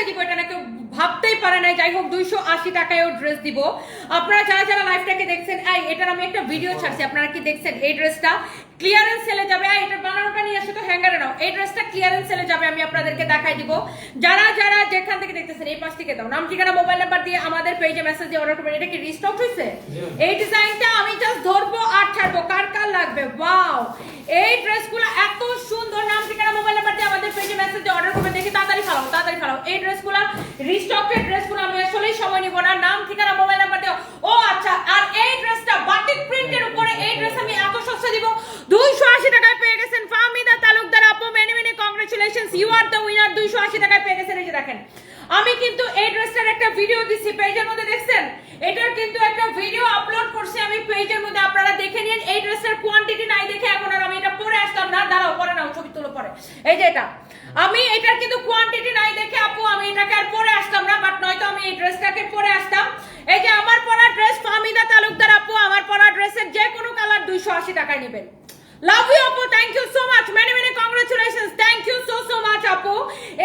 দিব এটা নাকি ভাবতেই পারে না। যাই হোক 280 টাকায়ও ড্রেস দিব। আপনারা যারা যারা লাইভটাকে দেখছেন, এটার আমি একটা ভিডিও ছাড়ছি, আপনারা কি দেখছেন? এই ড্রেসটা ক্লিয়ারেন্স সেলে যাবে। এটা বানানোটা নিয়ে আসে তো হ্যাঙ্গারে নাও। এই ড্রেসটা ক্লিয়ারেন্স সেলে যাবে, আমি আপনাদেরকে দেখাই দিব। যারা যারা যেখান থেকে দেখতেছেন এই পাশ থেকে দাও, নাম ঠিকানা মোবাইল নাম্বার দিয়ে আমাদের পেজে মেসেজ দিয়ে অর্ডার করবেন। এটা কি রিস্টক হয়েছে? এই ডিজাইনটা আমি জাস্ট ধরবো আর ছাড়বো, কার কার লাগবে। ওয়াও, এই ড্রেসগুলো এত সুন্দর। নাম ঠিকানা মোবাইল নাম্বার দিয়ে আমাদের পেজে মেসেজ দিয়ে অর্ডার করবেন। দেখি তাড়াতাড়ি ফালাও, তাড়াতাড়ি ফালাও। এই ড্রেসগুলো রিস্টকের ড্রেসগুলো, আমি আসলেই সময় নিব না। নাম ঠিকানা মোবাইল নাম্বার দিও। ও আচ্ছা, আর এই ড্রেসটা বাটিক প্রিন্টের উপরে, এই ড্রেস আমি এত সস্তা দিব 280 টাকায় পেয়ে গেছেন ফাহমিদা তালুকদার আপু। Many many congratulations, you are the winner. 280 টাকায় পেয়ে গেছেন। এই যে দেখেন, আমি কিন্তু এই ড্রেসটার একটা ভিডিও দিছি পেজের মধ্যে, দেখছেন? এটার কিন্তু একটা ভিডিও আপলোড করছি আমি পেজের মধ্যে, আপনারা দেখে নিন। এই ড্রেসের কোয়ান্টিটি নাই দেখে এখন আর আমি এটা পরে আসলাম না। দাঁড়াও, পরে নাও, ছবি তুলো পরে। এই যে এটা, আমি এটার কিন্তু কোয়ান্টিটি নাই দেখে আপু আমি এটাকে আর পরে আসলাম না, বাট নয়তো আমি এই ড্রেসটাকে পরে আসতাম। এই যে আমার পরা ড্রেস ফাহমিদা তালুকদার আপু, আমার পরা ড্রেসের যে কোনো কালার 280 টাকায় নেবেন। লাভ ইউ আপু, thank you so much, many many congratulations, thank you so so much আপু।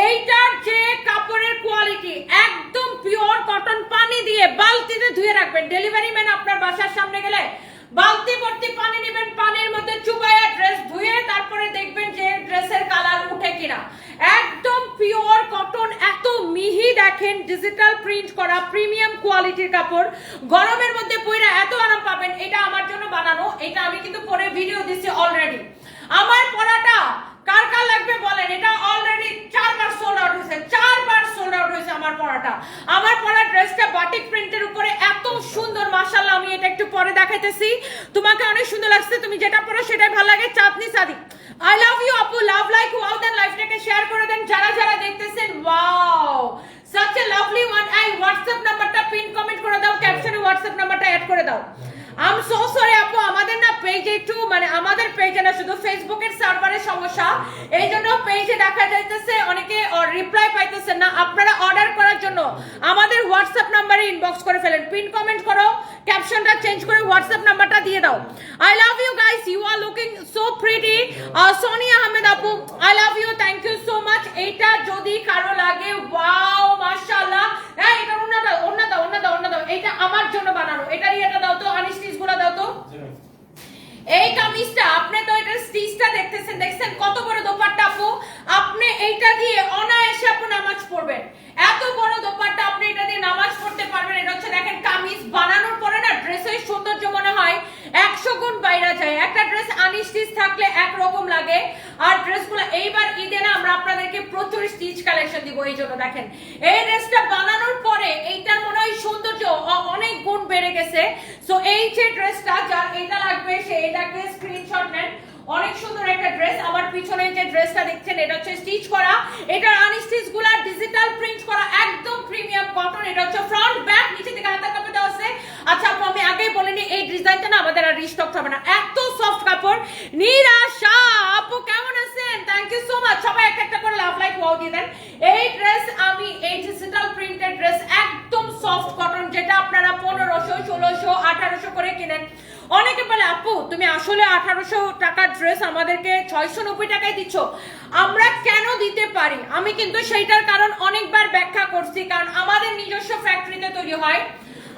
এইটার যে কাপড়ের কোয়ালিটি একদম পিওর কটন, পানি দিয়ে বালতিতে ধুয়ে রাখবেন। ডেলিভারি ম্যান আপনার বাসার সামনে গেলে বালতি ভর্তি পানি নেবেন, পানির মধ্যে চুবাইয়া ড্রেস ধুয়ে তারপরে দেখবেন যে ড্রেসের কালার উঠে কিনা। একদম পিওর কটন, এত মিহি, দেখেন ডিজিটাল প্রিন্ট করা প্রিমিয়াম কোয়ালিটির কাপড়। গরমের মধ্যে পয়রা এত আরাম পাবেন। এটা আমার জন্য বানানো, এটা আমি কিন্তু পরে ভিডিও দিচ্ছি অলরেডি। আমার পরাটা কার কার লাগবে বলেন? এটা অলরেডি 4 বার সোল্ড আউট হয়েছে, 4 বার সোল্ড আউট হয়েছে আমার পরাটা। আমার পরা ড্রেসটা বাটিক প্রিন্টের উপরে এত সুন্দর, মাশাআল্লাহ। আমি এটা একটু পরে দেখাইতেছি, তোমাকে অনেক সুন্দর লাগছে, তুমি যেটা পরো সেটাই ভালো লাগে। চাঁদনি সাদি, আই লাভ ইউ আপু, লাভ লাইক ওয়াও দেন, লাইভটাকে শেয়ার করে দেন যারা যারা দেখতেছেন। Wow, such a lovely one। এই হোয়াটসঅ্যাপ নাম্বারটা পিন কমেন্ট করে দাও, ক্যাপশনে হোয়াটসঅ্যাপ নাম্বারটা অ্যাড করে দাও। আই এম সো সরি আপু, আমাদের না পেজে একটু আমাদের পেজে না, শুধু ফেসবুকের সার্ভারের সমস্যা, এই জন্য পেজে দেখা যাইতেছে অনেকে রিপ্লাই পাইতেছেন না। আপনারা অর্ডার করার জন্য আমাদের হোয়াটসঅ্যাপ নাম্বারে ইনবক্স করে ফেলেন, পিন কমেন্ট করো, ক্যাপশনটা চেঞ্জ করে হোয়াটসঅ্যাপ নাম্বারটা দিয়ে দাও। I love you guys, you are looking so pretty. Sonia Ahmed আপু, I love you, thank you so much. এইটা যদি কারো লাগে, ওয়াও মাশাআল্লাহ। হ্যাঁ, এটা ওন্না দাও, ওন্না দাও, ওন্না দাও, ওন্না দাও। এটা আমার জন্য বানানো, এটা ইয়েটা দাও তো, আনিস্টিচ গুলো দাও তো। এই কামিজটা আপনি তো এটা স্টিচটা দেখতেছেন, দেখছেন কত বড় দোপাট্টা আপু। আপনি এইটা দিয়ে অনায়াসে আপু নামাজ পড়বেন। এত বড় দোপাট্টা, আপনি এটা দিয়ে নামাজ পড়তে পারবেন। এটা হচ্ছে দেখেন, কামিজ বানানোর পরে না ড্রেসের সৌন্দর্য মনে হয় 100 গুণ বাইরে যায়। একটা ড্রেস আনস্টিচ থাকলে একরকম লাগে, আর ড্রেসগুলো এইবার ঈদে না আমরা আপনাদেরকে প্রচুর স্টিচ কালেকশন দিব। এই জন্য দেখেন, এই ড্রেসটা বানানোর পরে এইটার মনে হয় সৌন্দর্য অনেক গুণ বেড়ে গেছে। সো এই যে ড্রেসটা, যার এটা লাগবে সে এটাকে স্ক্রিনশট নেন। অনেক সুন্দর একটা ড্রেস। আমার পিছনে যে ড্রেসটা দেখছেন এটা হচ্ছে স্টিচ করা, এটার আনস্টিচ গুলা ডিজিটাল প্রিন্ট করা, একদম প্রিমিয়াম কটন। এটা হচ্ছে ফ্রন্ট ব্যাক, নিচে থেকে হাতের কাপড় দেওয়া আছে। আচ্ছা আপু, আমি আগেই বলিনি এই ডিজাইনটা না আমাদের আর রিস্টক হবে না, এত সফট কাপড়। নিরাশা আপু কেমন আছেন? Thank you so much. সবাই একটা একটা করে লাভ লাইক ওয়াও দিয়ে দেন। এই ড্রেস আমি, এই ডিজিটাল প্রিন্টেড ড্রেস একদম সফট কটন, যেটা আপনারা 1500, 1600, 1800 করে কিনেন। অনেকে বলে আপু তুমি আসলে 1800 টাকার ড্রেস আমাদেরকে 690 টাকায় দিচ্ছ। আমরা কেন দিতে পারি, আমি কিন্তু সেইটার কারণ অনেকবার ব্যাখ্যা করছি। কারণ আমাদের নিজস্ব ফ্যাক্টরিতে তৈরি হয়।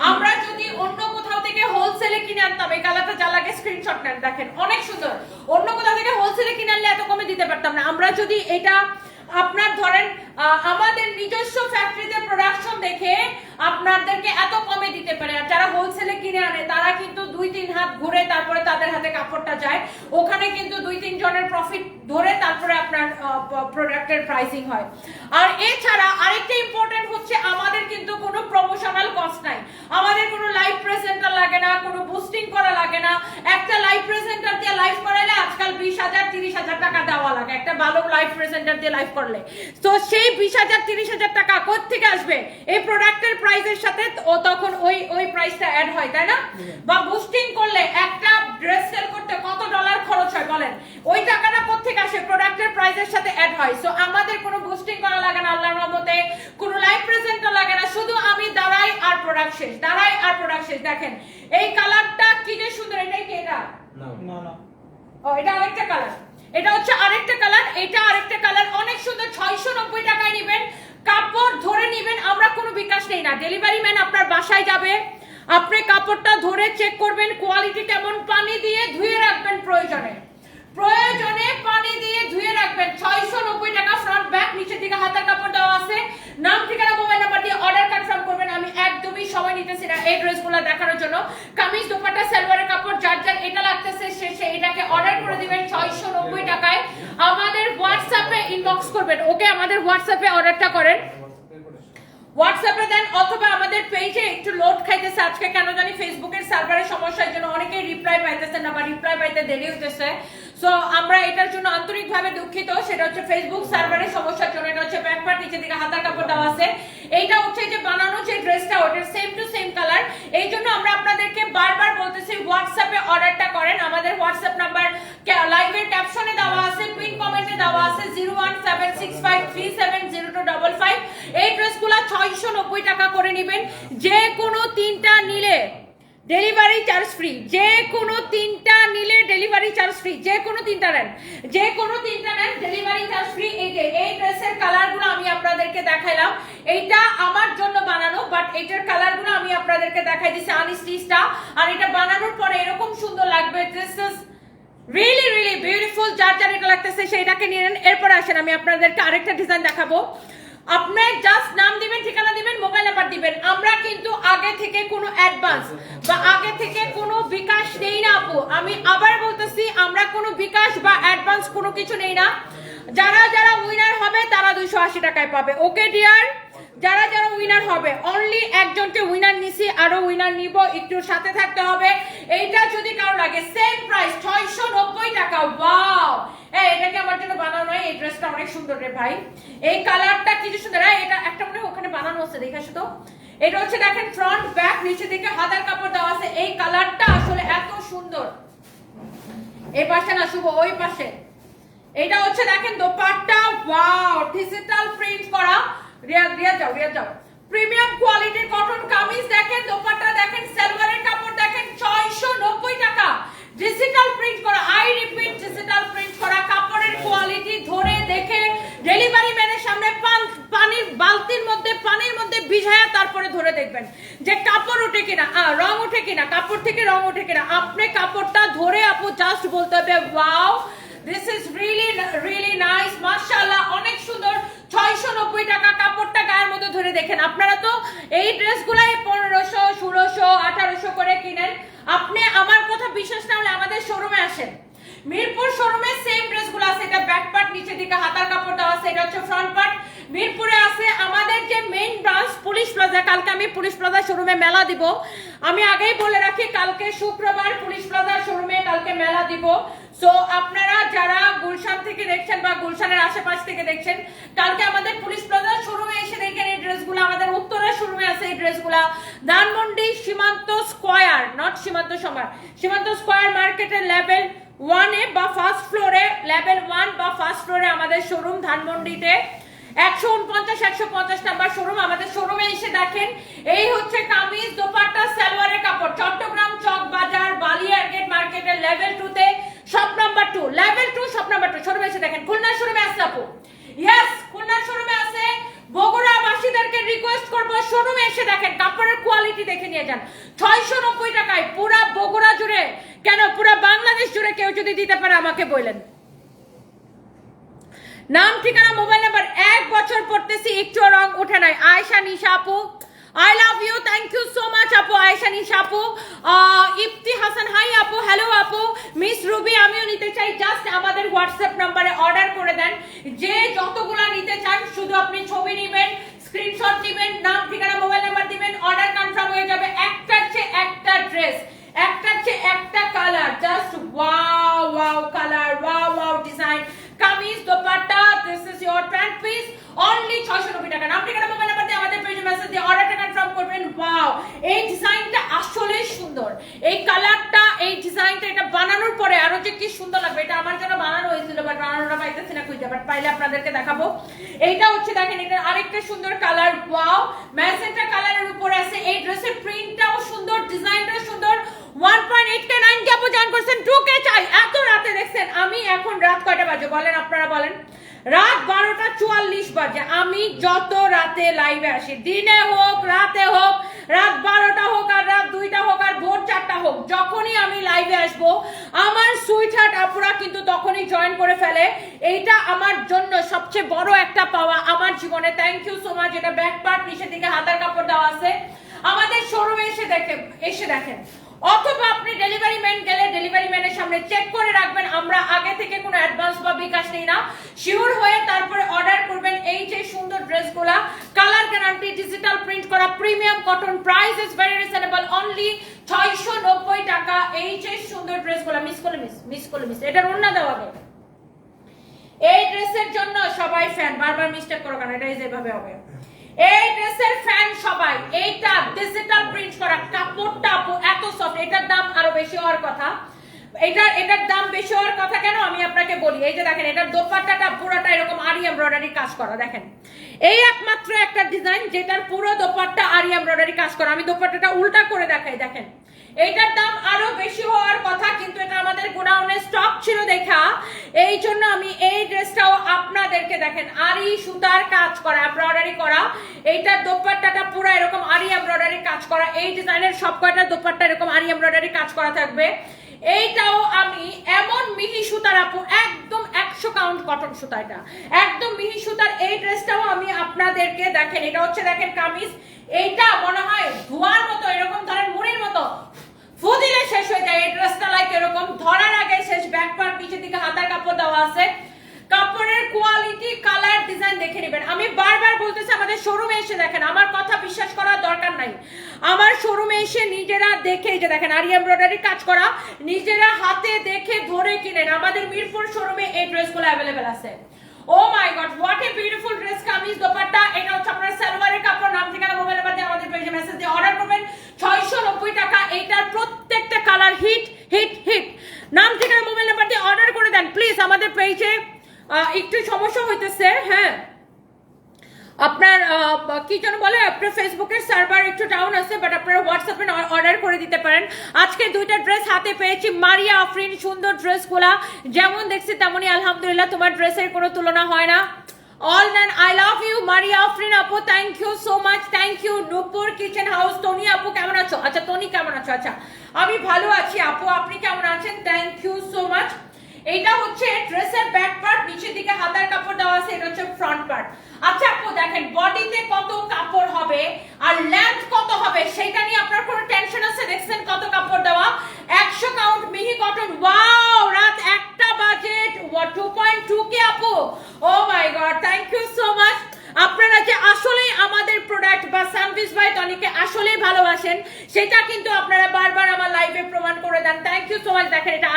আমরা যদি অন্য কোথাও থেকে হোলসেলে কিনে আনতাম, এই কালারটা যা লাগে স্ক্রিনশট নেন, দেখেন অনেক সুন্দর। অন্য কোথাও থেকে হোলসেলে কিনে আনলে এত কমে দিতে পারতাম না। আমরা যদি এটা আপনার ধরেন আমাদের নিজস্ব ফ্যাক্টরিতে প্রোডাকশন দেখে আপনাদেরকে এত কমে দিতে পারে। আর যারা হোলসেলে কিনে আনে তারা কিন্তু 2-3 হাত ঘুরে তারপরে তাদের হাতে কাপড়টা যায়, ওখানে কিন্তু 2-3 জনের প্রফিট ধরে তারপরে আপনার প্রোডাক্টের প্রাইসিং হয়। আর এছাড়া আরেকটা ইম্পর্টেন্ট হচ্ছে, আমাদের কিন্তু কোনো প্রমোশনাল কস্ট নাই। আমাদের কোনো লাইভ প্রেজেন্টার লাগে না, কোনো বুস্টিং করা লাগে না। একটা লাইভ প্রেজেন্টার দিয়ে লাইভ করাইলে আজকাল 20,000-30,000 টাকা দেওয়া লাগে একটা ভালো লাইভ প্রেজেন্টার দিয়ে লাইভ করলে। তো সেই 20,000-30,000 টাকা কোথা থেকে আসবে? এই প্রোডাক্টের প্রাইসের সাথে ও তখন ওই প্রাইসটা অ্যাড হয়, তাই না? বা বুস্টিং করলে একটা ড্রেস সেল করতে কত ডলার খরচ হয় বলেন, ওই টাকাটা কোথা থেকে আসে? প্রোডাক্টের প্রাইসের সাথে অ্যাড হয়। সো আমাদের কোনো বুস্টিং করা লাগে না আল্লাহর রহমতে, কোনো লাইভ প্রেজেন্টার লাগে না, শুধু আমি দাঁড়াই আর প্রোডাক্ট শেষ, দাঁড়াই আর প্রোডাক্ট শেষ। দেখেন এই কালারটা কি যে সুন্দর। এটাই কি? এটা না না, ও এটা আরেকটা কালার, এটা হচ্ছে আরেকটা কালার, এটা আরেকটা কালার, অনেক সুন্দর। 690 টাকায় নেবেন, কাপড় ধরে ডেলিভারি ম্যান আপনার বাসায় যাবে, আপনি কাপড়টা ধরে চেক করবেন কোয়ালিটি কেমন, পানি দিয়ে ধুয়ে রাখবেন, প্রয়োজনে পানি দিয়ে ধুয়ে রাখবেন। 690 টাকা ফ্রন্ট ব্যাক, নিচের দিকে হাতার কাপড় দেওয়া আছে। নাম ঠিকানা মোবাইল নাম্বার দিয়ে অর্ডার কনফার্ম করবেন। আমি একদমই সময় নিতেছি না এই ড্রেসগুলো দেখানোর জন্য। কামিজ দোপাট্টা সালোয়ারের কাপড় যার যার এটা লাগতেছে সে এটাকে অর্ডার করে দিবেন 690 টাকায়। আমাদের হোয়াটসঅ্যাপে ইনবক্স করবেন, ওকে আমাদের হোয়াটসঅ্যাপে অর্ডারটা করেন, হোয়াটসঅ্যাপে দেন অথবা আমাদের পেজে একটু লোড খাইতেছে আজকে কেন জানি ফেসবুকের সার্ভারের সমস্যার জন্য অনেকেই রিপ্লাই পাইতেছে না বা রিপ্লাই পাইতে দেরি হইতেছে। সো আমরা এটার জন্য আন্তরিকভাবে দুঃখিত, সেটা হচ্ছে ফেসবুক সার্ভারের সমস্যার জন্য। এটা হচ্ছে ব্যাক পার্ট, নিচে দিকে হাতার কাপড় দেওয়া আছে। এইটা হচ্ছে যে বানানো যে ড্রেসটা ওটার সেম টু সেম কালার। এই জন্য আমরা আপনাদেরকে বারবার বলতেছি হোয়াটসঅ্যাপে অর্ডারটা করেন। আমাদের হোয়াটসঅ্যাপ নাম্বার লাইভের ক্যাপশনে দেওয়া আছে, পিন কমেন্টে দেওয়া আছে 01765370255। এই ড্রেসগুলো 690 টাকা করে নেবেন। যে কোনো তিনটা নিলে ডেলিভারি চার্জ ফ্রি, যে কোনো তিনটা নিলে ডেলিভারি চার্জ ফ্রি, যে কোনো তিনটা নেন ডেলিভারি চার্জ ফ্রি। এই ড্রেসের কালারগুলো আমি আপনাদেরকে দেখাইলাম, এইটা আমার জন্য বানানো, বাট এটার কালারগুলো আমি আপনাদেরকে দেখাই দিছি আনস্টিচটা। আর এটা বানানোর পরে এরকম সুন্দর লাগবে। This is really really beautiful. যার যার এটা লাগতেছে সেইটাকে নিয়ে নেন। এরপর আসেন আমি আপনাদেরকে আরেকটা ডিজাইন দেখাবো। আপনি জাস্ট নাম দিবেন, ঠিকানা দিবেন, মোবাইল নাম্বার দিবেন। আমরা কিন্তু আগে থেকে কোনো অ্যাডভান্স বা আগে থেকে কোনো বিকাশ নেই না আপু। আমি আবার বলতেছি, আমরা কোনো বিকাশ বা অ্যাডভান্স কোনো কিছু নেই না। যারা যারা উইনার হবে তারা 280 টাকায় পাবে। ওকে ডিয়ার, যারা যারা উইনার হবে, অনলি একজনকে উইনার নিছি, আরো উইনার নিব, একটু সাথে থাকতে হবে। এইটা যদি কারো লাগে সেম প্রাইস 690 টাকা। ওয়াও, এটাকে আমার জন্য বানানো নয়, এই ড্রেসটা অনেক সুন্দর রে ভাই। এই কালারটা কি সুন্দর। এটা একটা মনে হয় ওখানে বানানো আছে, দেখাস তো। এটা হচ্ছে দেখেন ফ্রন্ট ব্যাক, নিচে দিকে হাতার কাপড় দেওয়া আছে। এই কালারটা আসলে এত সুন্দর। এই পাশে না শুভ, ওই পাশে। এটা হচ্ছে দেখেন দোপাট্টা, ওয়াও, ডিজিটাল প্রিন্ট করা। রিয়া যাও। প্রিমিয়াম কোয়ালিটির কটন কামিজ দেখেন, দোপাট্টা দেখেন, সালোয়ারের কাপড় দেখেন, 690 টাকা। ডিজিটাল প্রিন্ট করা, আই রিপিট ডিজিটাল প্রিন্ট করা। কাপড়ের কোয়ালিটি ধরে দেখে ডেলিভারি ম্যানের সামনে পানির বালতির মধ্যে পানির মধ্যে ভিজায়া তারপরে ধরে দেখবেন যে কাপড় ওঠে কিনা, রং ওঠে কিনা, কাপড় থেকে রং ওঠে কিনা। আপনি কাপড়টা ধরে আপু জাস্ট বলতে হবে wow, this is really really nice, মাশাআল্লাহ, অনেক সুন্দর। 690 টাকা। কাপড়টা গায়ের মধ্যে ধরে দেখেন। আপনারা তো এই ড্রেসগুলাই 1500, 1600, 1800 করে কিনেন। আপনি আমার কথা বিশ্বাস না হলে আমাদের শোরুমে আসেন, মিরপুর শোরুমে সেম ড্রেসগুলো আছে। এটা ব্যাক পার্ট, নিচে দিকে হাতার কাপড় দেওয়া আছে। এটা হচ্ছে ফ্রন্ট পার্ট। মিরপুরে আছে আমাদের যে মেইন ব্রাঞ্চ পুলিশ প্লাজা। কালকে আমি পুলিশ প্লাজা শোরুমে মেলা দিব। আমি আগেই বলে রাখি, কালকে শুক্রবার পুলিশ প্লাজা শোরুমে কালকে মেলা দিব। সো আপনারা যারা গুলশান থেকে দেখছেন বা গুলশানের আশেপাশ থেকে দেখছেন, কালকে আমাদের পুলিশ প্লাজা শোরুমে এসে দেখেন এই ড্রেসগুলো। আমাদের উত্তরের শোরুমে আছে এই ড্রেসগুলো। ধানমন্ডি সীমান্ত স্কয়ার, নট সীমান্ত সমার, সীমান্ত স্কয়ার মার্কেটের লেভেল 1 এ বা ফার্স্ট ফ্লোরে, লেভেল 1 বা ফার্স্ট ফ্লোরে আমাদের শোরুম ধানমন্ডিতে। 149-150 নাম্বার শোরুম। আমাদের শোরুমে এসে দেখেন। এই হচ্ছে কামিজ দোপাট্টা সালোয়ারের কাপড়। চট্টগ্রাম চক বাজার বালিয়ারগেট মার্কেটের লেভেল 2 তে shop number 2, level 2 shop number 2 শোরুমে এসে দেখেন। খুলনার শোরুমে আছে আপু, ইয়েস খুলনার শোরুমে আছে। বগুড়াবাসীদেরকে রিকোয়েস্ট করব শোরুমে এসে দেখেন, কাপড়ের কোয়ালিটি দেখে নিয়ে যান। 690 টাকায় পুরা বগুড়া জুড়ে, কেন পুরা বাংলাদেশ জুড়ে কেউ যদি দিতে পারে আমাকে বলেন। নাম ঠিকানা মোবাইল নাম্বার। 1 বছর পড়তেছি, একটু রং উঠে নাই। আয়েশা নিশা আপু, I love you, thank you so much আপু। আয়েশা নিশা আপু, ইফতি হাসান হাই আপু, হ্যালো আপু। মিস রুবি, আমিও নিতে চাই। জাস্ট আমাদের হোয়াটসঅ্যাপ নাম্বারে অর্ডার করে দেন। যে যতগুলা নিতে চান শুধু আপনি ছবি নেবেন, স্ক্রিনশট নেবেন, নাম ঠিকানা মোবাইল নাম্বার দিবেন, অর্ডার কনফার্ম হয়ে যাবে। একটার চেয়ে একটা ড্রেস, একটার চেয়ে একটা colour, just wow wow colour, wow wow design. Kameez dupatta, this is your pant piece, only 690 টাকা। নাম ঠিকানা মোবাইল নাম্বার দিয়ে আমাদের পেজে মেসেজ দিয়ে অর্ডারটা কনফার্ম করবেন। ওয়াও, এই ডিজাইনটা আসলে সুন্দর। এই কালারটা, এই ডিজাইনটা, এটা বানানোর পরে আরো যে কি সুন্দর লাগবে। এটা আমার জন্য বানানো হয়েছিল, বাট বানানোটা পাইতেছি না খুঁজে, বাট পাইলে আপনাদেরকে দেখাবো। এইটা হচ্ছে দেখেন, এটা আরেকটা সুন্দর কালার। ওয়াও, ম্যাজেন্টা কালারের উপরে আছে। এই ড্রেসের প্রিন্টটাও সুন্দর, ডিজাইনটাও সুন্দর। 1.8K 9K আপু জয়েন করছেন, 2K চাই। এত রাতে দেখছেন, আমি এখন রাত কয়টা বাজে বলেন, আপনারা বলেন। রাত 12:44 বাজে, আমি যত রাতে লাইভে আসি, দিনে হোক রাতে হোক, রাত 12টা হোক আর রাত 2টা হোক আর ভোর 4টা হোক, যখনই আমি লাইভে আসবো আমার সুইট হার্ট আপুরা কিন্তু তখনই জয়েন করে ফেলে। এইটা আমার জন্য সবচেয়ে বড় একটা পাওয়া আমার জীবনে। Thank you so much. এটা ব্যাক পার্ট, নিচের দিকে হাতার কাপড় দেওয়া আছে। আমাদের শোরুমে এসে দেখেন, অথবা আপনি ডেলিভারি ম্যান গেলে ডেলিভারি ম্যানের সামনে চেক করে রাখবেন। আমরা আগে থেকে কোনো অ্যাডভান্স বা বিকাশ নেই না, শিওর হয়ে তারপরে অর্ডার করবেন। এই যে সুন্দর ড্রেসগুলা, কালার গ্যারান্টি, ডিজিটাল প্রিন্ট করা, premium cotton, price is very reasonable, only 690 টাকা। এই যে সুন্দর ড্রেসগুলা, মিস করলে এটার ওন্না দেওয়া হবে। এই ড্রেসের জন্য সবাই ফ্যান, বারবার মিস্টেক করো কেন, এটা যেভাবে হবে। এই ড্রেসের ফ্যান সবাই। এইটা ডিজিটাল প্রিন্ট করা, কাপড়টা এত সফট, এটার দাম আরো বেশি হওয়ার কথা। এটার দাম বেশি হওয়ার কথা কেন আমি আপনাকে বলি। এই যে দেখেন, এটার দোপাট্টাটা পুরোটা এরকম আরি এমব্রয়ডারি কাজ করা। দেখেন, এই একমাত্র একটা ডিজাইন যেটার পুরো দোপাট্টা আরি এমব্রয়ডারি কাজ করা। আমি দোপাট্টাটা উল্টা করে দেখাই, দেখেন এইটার দাম আরো বেশি হওয়ার কথা, কিন্তু এটা আমাদের গোডাউনে স্টক ছিল দেখা, এই জন্য আমি এই ড্রেসটাও আপনাদেরকে দেখেন আরি সুতার কাজ করা, এমব্রয়ডারি করা। এইটার দোপাট্টাটা পুরো এরকম আরি এমব্রয়ডারি কাজ করা। এই ডিজাইনের সব কয়টা দোপাট্টা এরকম আরি এমব্রয়ডারি কাজ করা থাকবে। এইটাও আমি এমন মিহি সুতার আপু, একদম 100 কাউন্ট কটন সুতা, এটা একদম মিহি সুতার। এই ড্রেসটাও আমি আপনাদেরকে দেখেন, এটা হচ্ছে দেখেন কামিজ। এইটা মনে হয় ধোয়ার মতো, এরকম ধরেন মুড়ির মতো ফু দিলে শেষ হয়ে যায়। এই ড্রেসটা লাইক এরকম ধরার আগে শেষ। ব্যাক পার্ট, নিচের দিকে হাতার কাপড় দেওয়া আছে। কাপড়ের কোয়ালিটি, কালার, ডিজাইন দেখে নেবেন। আমি বারবার বলতেছি আমাদের শোরুমে এসে দেখেন, আমার কথা বিশ্বাস করার দরকার নাই। আমার শোরুমে এসে নিজেরা দেখে, যে দেখেন আরি এমব্রয়ডারি কাজ করা, নিজেরা হাতে দেখে ধরে কিনেন। আমাদের মিরপুর শোরুমে এই ড্রেসগুলো অ্যাভেলেবেল আছে। Oh my God, what a beautiful dress, kameez, dupatta. এটা হচ্ছে আপনার সালোয়ারের কাপড়। নাম ঠিকানা মোবাইল নাম্বার দিয়ে আমাদের পেজে মেসেজ দিয়ে অর্ডার করবেন। 690 টাকা। এইটার প্রত্যেকটা কালার হিট হিট হিট। নাম ঠিকানা মোবাইল নাম্বার দিয়ে অর্ডার করে দেন প্লিজ। আমাদের পেজে একটু সমস্যা হইতেছে, হ্যাঁ আপনার কি যেন বলে, আপনার ফেসবুকের সার্ভার একটু ডাউন আছে, বাট আপনারা হোয়াটসঅ্যাপে অর্ডার করে দিতে পারেন। আজকে দুইটা ড্রেস হাতে পেয়েছি, মারিয়া আফরিন। সুন্দর ড্রেসগুলা যেমন দেখছি তেমনই আলহামদুলিল্লাহ, তোমার ড্রেসের কোনো তুলনা হয় না। All man, I love you Maria Afrin আপু, thank you so much, thank you. Nupur kitchen house, Tony আপু কেমন আছো? আচ্ছা টনি কেমন আছো? আচ্ছা আমি ভালো আছি আপু, আপনি কেমন আছেন? Thank you so much. এইটা হচ্ছে ড্রেসের ব্যাক পার্ট, নিচের দিকে হাতার কাপড় দেওয়া আছে। এটা হচ্ছে ফ্রন্ট পার্ট। আচ্ছা আপু দেখেন, বডিতে কত কাপড় হবে আর লেন্থ কত হবে সেটা নিয়ে আপনার কোনো টেনশন আছে? দেখছেন কত কাপড় দেওয়া, 100 কাউন্ট মিহি কটন। ওয়াও, রাত 1টা বাজে, 2.2 কে আপু। Oh my God, thank you so much. আপনারা যে আসলেই আমাদের প্রোডাক্ট বা সানভিস বাই টনিকে আসলেই ভালোবাসেন, সেটা কিন্তু আপনারা বারবার আমার লাইভে প্রমাণ করে দেন। Thank you so much. দেখেন, এটা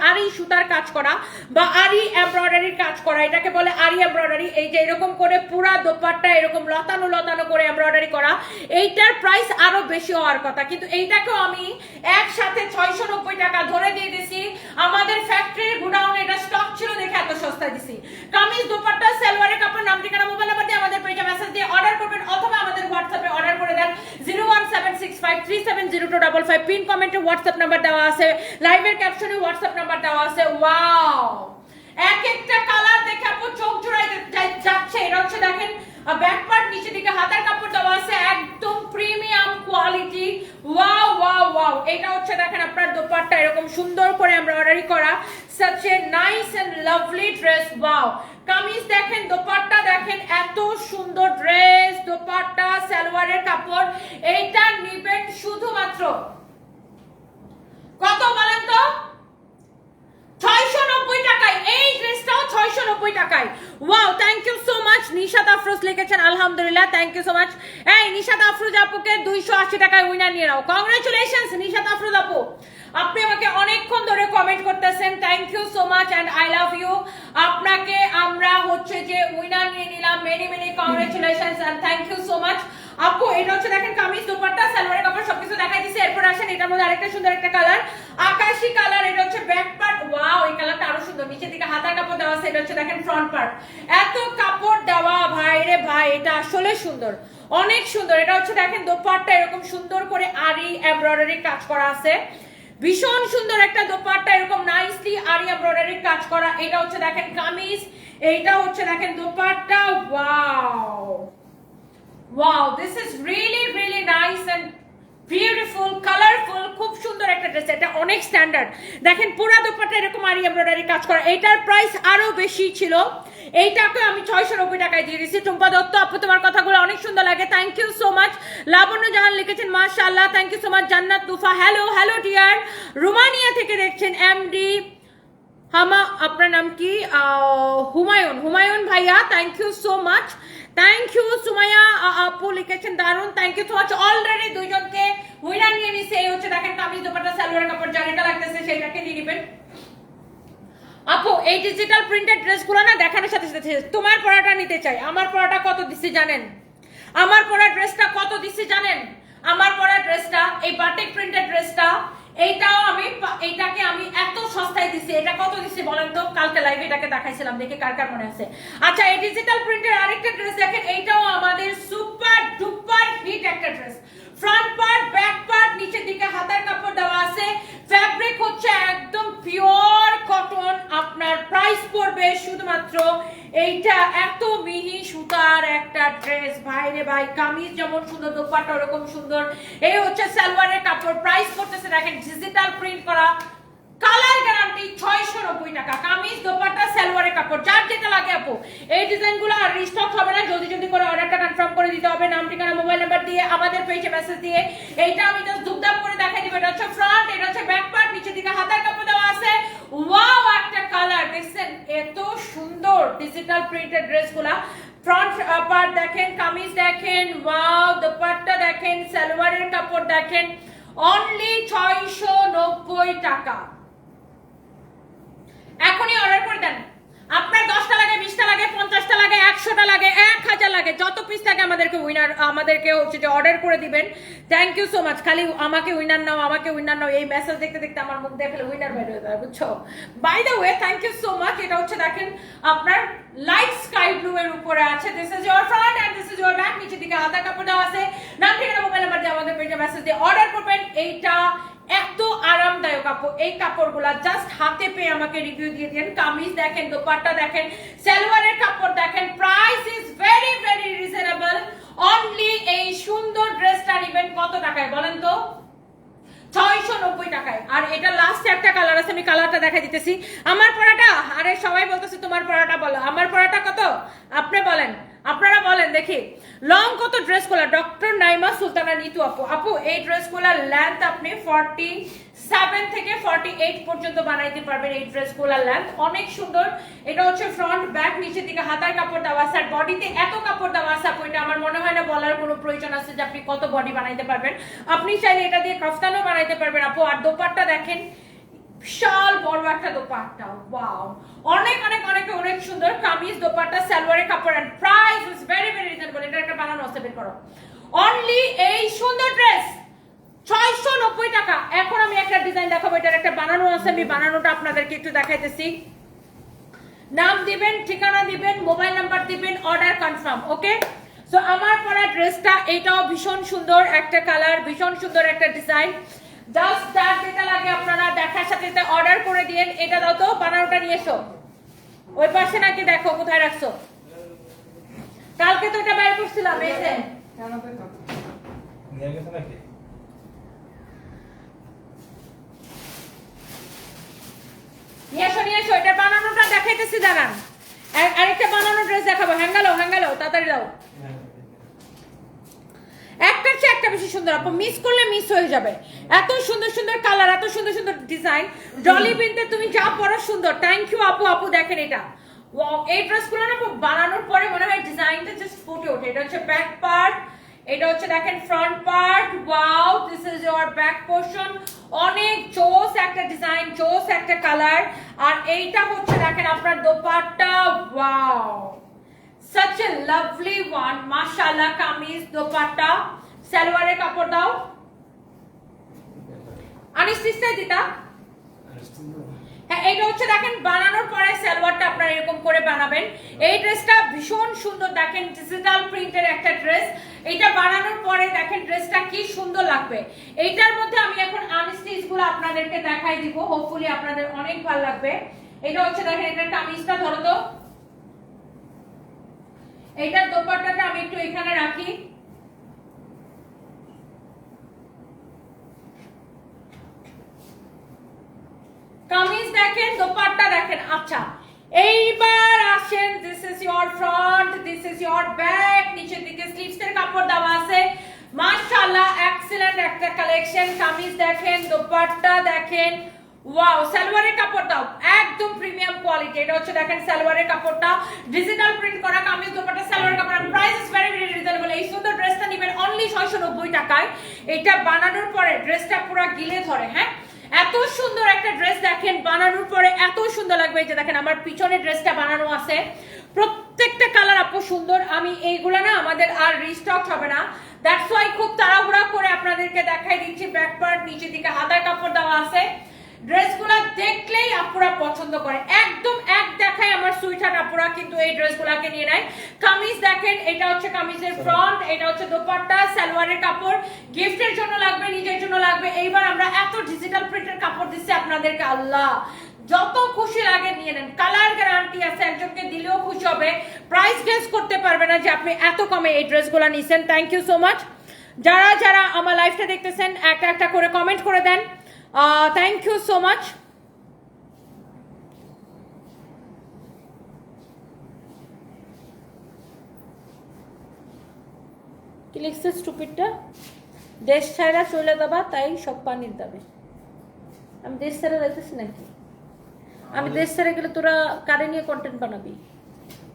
আরি সুতার কাজ করা বা আরি এমব্রয়ডারির কাজ করা, এটাকে বলে আরি এমব্রয়ডারি। এই যে এরকম করে পুরা দোপাট্টা এরকম লতানো লতানো করে এমব্রয়ডারি করা। এইটার প্রাইস আরো বেশি হওয়ার কথা, কিন্তু এইটাকেও আমি একসাথে 690 টাকা ধরে দিয়ে দিছি। আমাদের ফ্যাক্টরির গোডাউনে এটা স্টক ছিল দেখে এত সস্তা দিছি। কামিজ, দোপাট্টা, সালোয়ারের কাপড়, নাম ঠিকানা মোবাইল নাম্বার দিয়ে আমাদের পেজে মেসেজ দিয়ে অর্ডার করবেন, অথবা আমাদের হোয়াটসঅ্যাপে অর্ডার করে দেন 01765370255। পিন কমেন্টে হোয়াটসঅ্যাপ নাম্বার দেওয়া আছে, লাইভের ক্যাপশনে হোয়াটসঅ্যাপ নাম্বার দেওয়া আছে। ওয়াও, এক একটা কালার দেখে আপু চোখ জোড়াই যাচ্ছে। এটা হচ্ছে দেখেন ব্যাক পার্ট, নিচে দিকে হাতার কাপড় দেওয়া আছে, একদম premium quality. Wow wow wow. এটা হচ্ছে দেখেন আপনার দোপাট্টা এরকম সুন্দর করে এমব্রয়ডারি করা, such a nice and lovely dress. Wow, kameez দেখেন, দোপাট্টা দেখেন, এত সুন্দর ড্রেস, দোপাট্টা, সালোয়ারের কাপড়। এইটা নিবেন শুধুমাত্র কত বলেন তো? 690 টাকায়। এই ড্রেসটাও 690 টাকায়। Wow, thank you so much. Nishat Afroz লিখেছেন আলহামদুলিল্লাহ, থ্যাংক ইউ সো মাচ। এই নিশাত আফরোজ আপুকে 280 টাকায় উইনার নিয়ে নাও। কংগ্রাচুলেশনস নিশাত আফরোজ আপু, আপনি আমাকে অনেকক্ষণ ধরে কমেন্ট করতেছেন। Thank you so much and I love you. আপনাকে আমরা হচ্ছে যে উইনার নিয়ে নিলাম। Many many congratulations and thank you so much আপু। এটা হচ্ছে দেখেন কামিজ, দোপাট্টা, সালোয়ারের কাপড় সবকিছু দেখাই দিছি। এরপর আসেন এটার মধ্যে আরেকটা সুন্দর একটা কালার, আকাশী কালার। এটা হচ্ছে ব্যাক পার্ট। ওয়াও, এই কালারটা আরো সুন্দর। নিচের দিকে হাতার কাপড় দেওয়া আছে। এটা হচ্ছে দেখেন ফ্রন্ট পার্ট। এত কাপড় দেওয়া ভাই রে ভাই, এটা আসলে সুন্দর, অনেক সুন্দর। এটা হচ্ছে দেখেন দোপাট্টা এরকম সুন্দর করে আরি এমব্রয়ডারি কাজ করা আছে। ভীষণ সুন্দর একটা দোপাট্টা, এরকম নাইসলি আরি এমব্রয়ডারি কাজ করা। এটা হচ্ছে দেখেন কামিজ, এইটা হচ্ছে দেখেন dupatta, wow wow, this is really really nice and beautiful, colourful, খুব সুন্দর একটা ড্রেস। এটা অনেক স্ট্যান্ডার্ড, দেখেন পুরো দোপাট্টা এরকম আরি এমব্রয়ডারি কাজ করা। এটার প্রাইস আরো বেশি ছিল, এইটাকে আমি 690 টাকায় দিয়ে দিয়েছি। টুম্পা দত্ত আপু তোমার কথাগুলো অনেক সুন্দর লাগে, থ্যাংক ইউ সো মাচ। লাবণ্য জাহান লিখেছেন মাশাআল্লাহ, থ্যাংক ইউ সো মাচ। জান্নাত Tuffah hello hello dear, Romania থেকে দেখছেন এমডি হামা, আপনার নাম কি? হুমায়ুন, হুমায়ুন ভাইয়া, thank you so much. Thank you Sumaiya আপু লিখেছেন দারুন, thank you so much. Already দুইজনকে উইনার নিয়ে নিছে। এই হচ্ছে দেখেন কামিজ দোপাট্টা সালোয়ার কাপড়, যার এটা লাগতেছে সেটাকে নিয়ে নেবেন। আপু এই ডিজিটাল প্রিন্টেড ড্রেসগুলো না দেখানোর সাথে সাথে তোমার পড়াটা নিতে চাই। আমার পড়াটা কত দিছি জানেন? আমার পড়া ড্রেসটা কত দিছি জানেন? আমার পড়া ড্রেসটা, এই বাটিক প্রিন্টেড ড্রেসটা, এইটাও আমি, এইটাকে আমি এত সস্তায় দিছি। এটা কত দিছি বলেন তো? কালকে লাইভে এটাকে দেখাইছিলাম, দেখে কার কার মনে আছে। আচ্ছা এই ডিজিটাল প্রিন্টের আরেকটা ড্রেস দেখেন, এইটাও আমাদের সুপার ডুপার হিট একটা dress. Front part, back part, নিচের দিকে হাতার কাপড় দেওয়া আছে, ফ্যাব্রিক হচ্ছে একদম পিওর কটন। আপনার প্রাইস পড়বে শুধুমাত্র, এইটা এত মিহি সুতার একটা ড্রেস, ভাই রে ভাই, কামিজ যেমন সুন্দর দোপাট্টা ওরকম সুন্দর। এই হচ্ছে সালোয়ারের কাপড়, প্রাইস করতেছে দেখেন ডিজিটাল প্রিন্ট করা, কালার গ্যারান্টি 690 টাকা। কামিজ দোপাট্টা সালোয়ারের কাপড়, যার যেটা লাগে আপু। এই ডিজাইনগুলো আর রিস্টক হবে না, জলদি জলদি করে অর্ডারটা কনফার্ম করে দিতে হবে, নাম ঠিকানা মোবাইল নাম্বার দিয়ে আমাদের পেজে মেসেজ দিয়ে। এইটা আমি জাস্ট দুপদাপ করে দেখাই দিব। এটা হচ্ছে ফ্রন্ট, এটা হচ্ছে ব্যাক পার্ট, নিচের দিকে হাতার কাপড় দেওয়া আছে। ওয়াও একটা কালার, দেখছেন এত সুন্দর ডিজিটাল প্রিন্টেড ড্রেসগুলা। ফ্রন্ট পার্ট দেখেন, কামিজ দেখেন, ওয়াও দোপাট্টা দেখেন, সালোয়ারের কাপড় দেখেন, অনলি 690 টাকা। এখনই অর্ডার করে দেন। আপনার 10টা লাগে, 20টা লাগে, 50টা লাগে, 100টা লাগে, 1000 লাগে, যত পিস থাকে আমাদেরকে উইনার, আমাদেরকে হচ্ছে যে অর্ডার করে দিবেন। Thank you so much. খালি আমাকে উইনার নাও, আমাকে উইনার নাও, এই মেসেজ দেখতে দেখতে আমার মুখ দেখলে উইনার বের হয়ে যায়, বুঝছো? By the way thank you so much. এটা হচ্ছে দেখেন আপনার লাইট স্কাই ব্লু এর উপরে আছে। This is your front end this is your back, নিচের দিকে হাতার কাপড় দেওয়া আছে। নাম ঠিকানা মোবাইল নাম্বার দিয়ে আমাদের পেজে মেসেজ দিয়ে অর্ডার করবেন। এইটা এত আরামদায়ক আপু, এই কাপড়গুলা জাস্ট হাতে পেয়ে আমাকে রিভিউ দিয়ে দেন। কামিজ দেখেন, দোপাট্টা দেখেন, সালোয়ারের কাপড় দেখেন, price is very very reasonable. Only এই সুন্দর ড্রেসটা নেবেন কত টাকায় বলেন তো? 690 টাকায়। আর এটা লাস্ট একটা কালার আছে, আমি কালারটা দেখাই দিতেছি। আমার পড়াটা, আরে সবাই বলতেছে তোমার পড়াটা বলো, আমার পড়াটা কত আপনি বলেন, আপনারা বলেন দেখি। লং কত ড্রেসগুলো? ডক্টর নাইমা সুলতানা নিতু আপু, আপু এই ড্রেসগুলোর লেন্থ আপনি 47 থেকে 48 পর্যন্ত বানাইতে পারবেন। এই ড্রেসগুলোর লেন্থ অনেক সুন্দর। এটা হচ্ছে ফ্রন্ট, ব্যাক, নিচের দিকে হাতার কাপড় দেওয়া আছে, আর বডিতে এত কাপড় দেওয়া আছে আপু, এটা আমার মনে হয় না বলার কোনো প্রয়োজন আছে যে আপনি কত বডি বানাইতে পারবেন। আপনি চাইলে এটা দিয়ে কাফতানও বানাইতে পারবেন আপু। আর দোপাট্টা দেখেন, বিশাল বড় একটা দোপাট্টা, ওয়াও, অনেক অনেক অনেক অনেক সুন্দর। কামিজ দোপাট্টা সালোয়ারের কাপড় and price is very very reasonable. এটা একটা বানানো আছে, বের করো। অনলি এই সুন্দর ড্রেস 690 টাকা। এখন আমি একটা ডিজাইন দেখাবো, এটার একটা বানানো আছে, আমি বানানোটা আপনাদেরকে একটু দেখাইতেছি। নাম দিবেন, ঠিকানা দিবেন, মোবাইল নাম্বার দিবেন, অর্ডার কনফার্ম। ওকে, সো আমার পরা ড্রেসটা এটাও ভীষণ সুন্দর একটা কালার, ভীষণ সুন্দর একটা ডিজাইন। জাস্ট যার যেটা লাগে আপনারা দেখার সাথে সাথে অর্ডার করে দিয়েন। এটা দাও তো, বানানোটা নিয়ে এসো। ওই পাশে নাকি দেখো কোথায় রাখছো, কালকে তো এটা বের করছিলাম। এই যে নিয়ে এসো, এটা বানানোটা দেখাইতেছি, দাঁড়ান। আরেকটা বানানো ড্রেস দেখাবো। হ্যাঙ্গালো হ্যাঙ্গালো, তাড়াতাড়ি দাও। একটার চেয়ে একটা বেশি সুন্দর আপু, মিস করলে মিস হয়ে যাবে। এত সুন্দর সুন্দর কালার, এত সুন্দর সুন্দর ডিজাইন। ডলি বিনতে তুমি যা পরো সুন্দর। থ্যাংক ইউ আপু। আপু দেখেন এটা, ওয়াও, এই ড্রেসগুলো না বানানোর পরে মনে হয় ডিজাইনটা জাস্ট ফুটে ওঠে। এটা হচ্ছে ব্যাক পার্ট, এটা হচ্ছে দেখেন front part, wow, this is your back portion. অনেক জোস একটা ডিজাইন, জোস একটা কালার। আর এইটা হচ্ছে দেখেন আপনার dupatta, wow, such a lovely one, mashallah. Kameez dupatta সালোয়ারের কাপড় দাও। আনিস্তিস্তায় দিতা। হ্যাঁ, এটা হচ্ছে দেখেন বানানোর পরে সালোয়ারটা আপনারা এরকম করে বানাবেন। এই ড্রেসটা ভীষণ সুন্দর, দেখেন ডিজিটাল প্রিন্টের একটা ড্রেস। এটা বানানোর পরে দেখেন ড্রেসটা কি সুন্দর লাগবে। এইটার মধ্যে আমি এখন আনস্টিচ গুলো আপনাদেরকে দেখাই দিব, হোপফুলি আপনাদের অনেক ভালো লাগবে। এটা হচ্ছে দেখেন, এটা কামিজটা ধরো তো, এইটার দোপাট্টাটা আমি একটু এখানে রাখি। কামিজ দেখেন, দোপাট্টা দেখেন। আচ্ছা এইবার আসেন, this is your front, this is your back. নিচের দিকে স্লিভস এর কাপড় দেওয়া আছে, মাশাআল্লাহ এক্সেলেন্ট একটা কালেকশন। কামিজ দেখেন, দোপাট্টা দেখেন, ওয়াও। সালোয়ারের কাপড় দাও একদম প্রিমিয়াম কোয়ালিটি। এটা হচ্ছে দেখেন সালোয়ারের কাপড়টা, ডিজিটাল প্রিন্ট করা কামিজ, দোপাট্টা, সালোয়ারের কাপড়। Price is very very reasonable. এই সুন্দর ড্রেসটা নেবেন অনলি 690 টাকায়। এটা বানানোর পরে ড্রেসটা পুরো গিলে ধরে। হ্যাঁ, এত সুন্দর একটা ড্রেস দেখেন, বানানোর পরে এত সুন্দর লাগবে। এই যে দেখেন আমার পিছনে ড্রেসটা বানানো আছে, প্রত্যেকটা কালার আপু সুন্দর। আমি এইগুলা না আমাদের আর রিস্টক হবে না, দ্যাটস ওয়াই খুব তাড়াহুড়া করে আপনাদেরকে দেখাই দিচ্ছি। ব্যাক পার্ট, নিচের দিকে হাতার কাপড় দেওয়া আছে। ড্রেসগুলা দেখলেই আপুরা পছন্দ করে, একদম এক দেখায় আমার সুইটহার্ট আপুরা কিন্তু এই ড্রেসগুলাকে নিয়ে নেয়। কামিজ দেখেন, এটা হচ্ছে কামিজের ফ্রন্ট, এটা হচ্ছে দোপাট্টা, সালোয়ারের কাপড়। গিফটের জন্য লাগবে, নিজের জন্য লাগবে। এইবার আমরা এত ডিজিটাল প্রিন্টের কাপড় দিচ্ছি আপনাদেরকে, আল্লাহ যত খুশি লাগে নিয়ে নেন। কালার গ্যারান্টি আছে, একজনকে দিলেও খুশি হবে। প্রাইস গেস করতে পারবে না যে আপনি এত কমে এই ড্রেসগুলো নিছেন। Thank you so much. যারা যারা আমার লাইভটা দেখতেছেন একটা একটা করে কমেন্ট করে দেন। Thank you so much. কি লিখছে স্টুপিডটা? দেশ ছাড়া চলে যাবা তাই সব পানির দাবে। আমি দেশ ছাড়া যাইতেছি নাকি? আমি দেশ ছেড়ে গেলে তোরা কারে নিয়ে কন্টেন্ট বানাবি?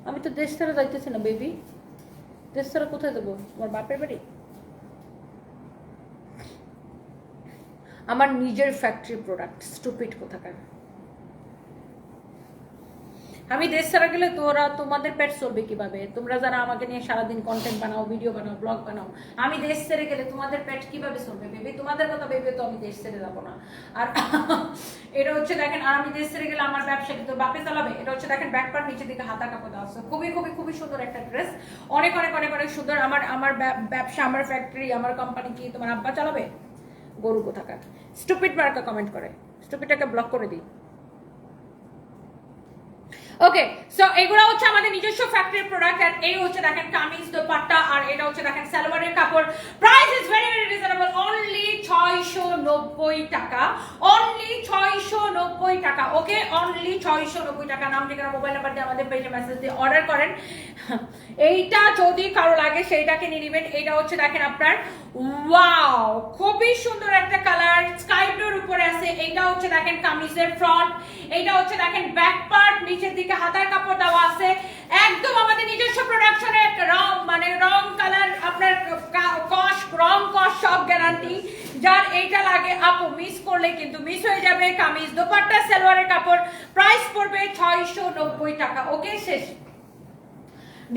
আমি তো দেশ ছেড়ে যাইতেছি না বেবি। দেশ ছেড়ে কোথায় দেবো? আমার বাপের বাড়ি? আমার নিজের ফ্যাক্টরি প্রোডাক্ট। স্টুপিড কোথাকার। আমি দেশ ছাড়া গেলে তোরা তোমাদের পেট চলবে কিভাবে? তোমরা যারা আমাকে নিয়ে সারাদিন কন্টেন্ট বানাও, ভিডিও বানাও, ব্লগ বানাও, আমি দেশ ছেড়ে গেলে তোমাদের পেট কিভাবে চলবে বেবি? তোমাদের কথা ভেবে তো আমি দেশ ছেড়ে যাবো না। আর এটা হচ্ছে দেখেন, আর আমি দেশ ছেড়ে গেলে আমার ব্যবসা কিন্তু বাপে চালাবে। এটা হচ্ছে দেখেন ব্যাক পার্ট, নিচের দিকে হাতা কাপড় দেওয়া আছে। খুবই খুবই খুবই সুন্দর একটা ড্রেস, অনেক অনেক অনেক অনেক সুন্দর। আমার ব্যবসা, আমার ফ্যাক্টরি, আমার কোম্পানি কি তোমার আব্বা চালাবে? গরু কোথাকার। স্টুপিড মার্কা কমেন্ট করে, স্টুপিডটাকে ব্লক করে দিই। ওকে, সো এগুলো হচ্ছে আমাদের নিজস্ব ফ্যাক্টরি প্রোডাক্ট। আর এই হচ্ছে দেখেন কামিজ, দোপাট্টা, আর এটা হচ্ছে দেখেন সালোয়ারের কাপড়। Price is very very reasonable, only 690 টাকা, অনলি 690 টাকা। ওকে, অনলি 690 টাকা। নাম, ঠিকানা, মোবাইল নাম্বার দিয়ে আমাদের পেজে মেসেজ দিয়ে অর্ডার করেন। এইটা যদি কারো লাগে সেইটাকে নিয়ে নেবেন। এটা হচ্ছে দেখেন আপনার, ওয়াও, খুবই সুন্দর একটা কালার, স্কাই ব্লুর উপরে আছে। এইটা হচ্ছে দেখেন কামিজের ফ্রন্ট, এইটা হচ্ছে দেখেন ব্যাক পার্ট, নিচের দিকে হাতার কাপড় দেওয়া আছে। একদম আমাদের নিজস্ব প্রোডাকশনের রং, মানে রং কালার আপনার রং কস সব গ্যারান্টি। যার এইটা লাগে আপু মিস করলে কিন্তু মিস হয়ে যাবে। কামিজ, দোপাট্টা, সালোয়ারের কাপড়, প্রাইস পড়বে 690 টাকা। ওকে, শেষ।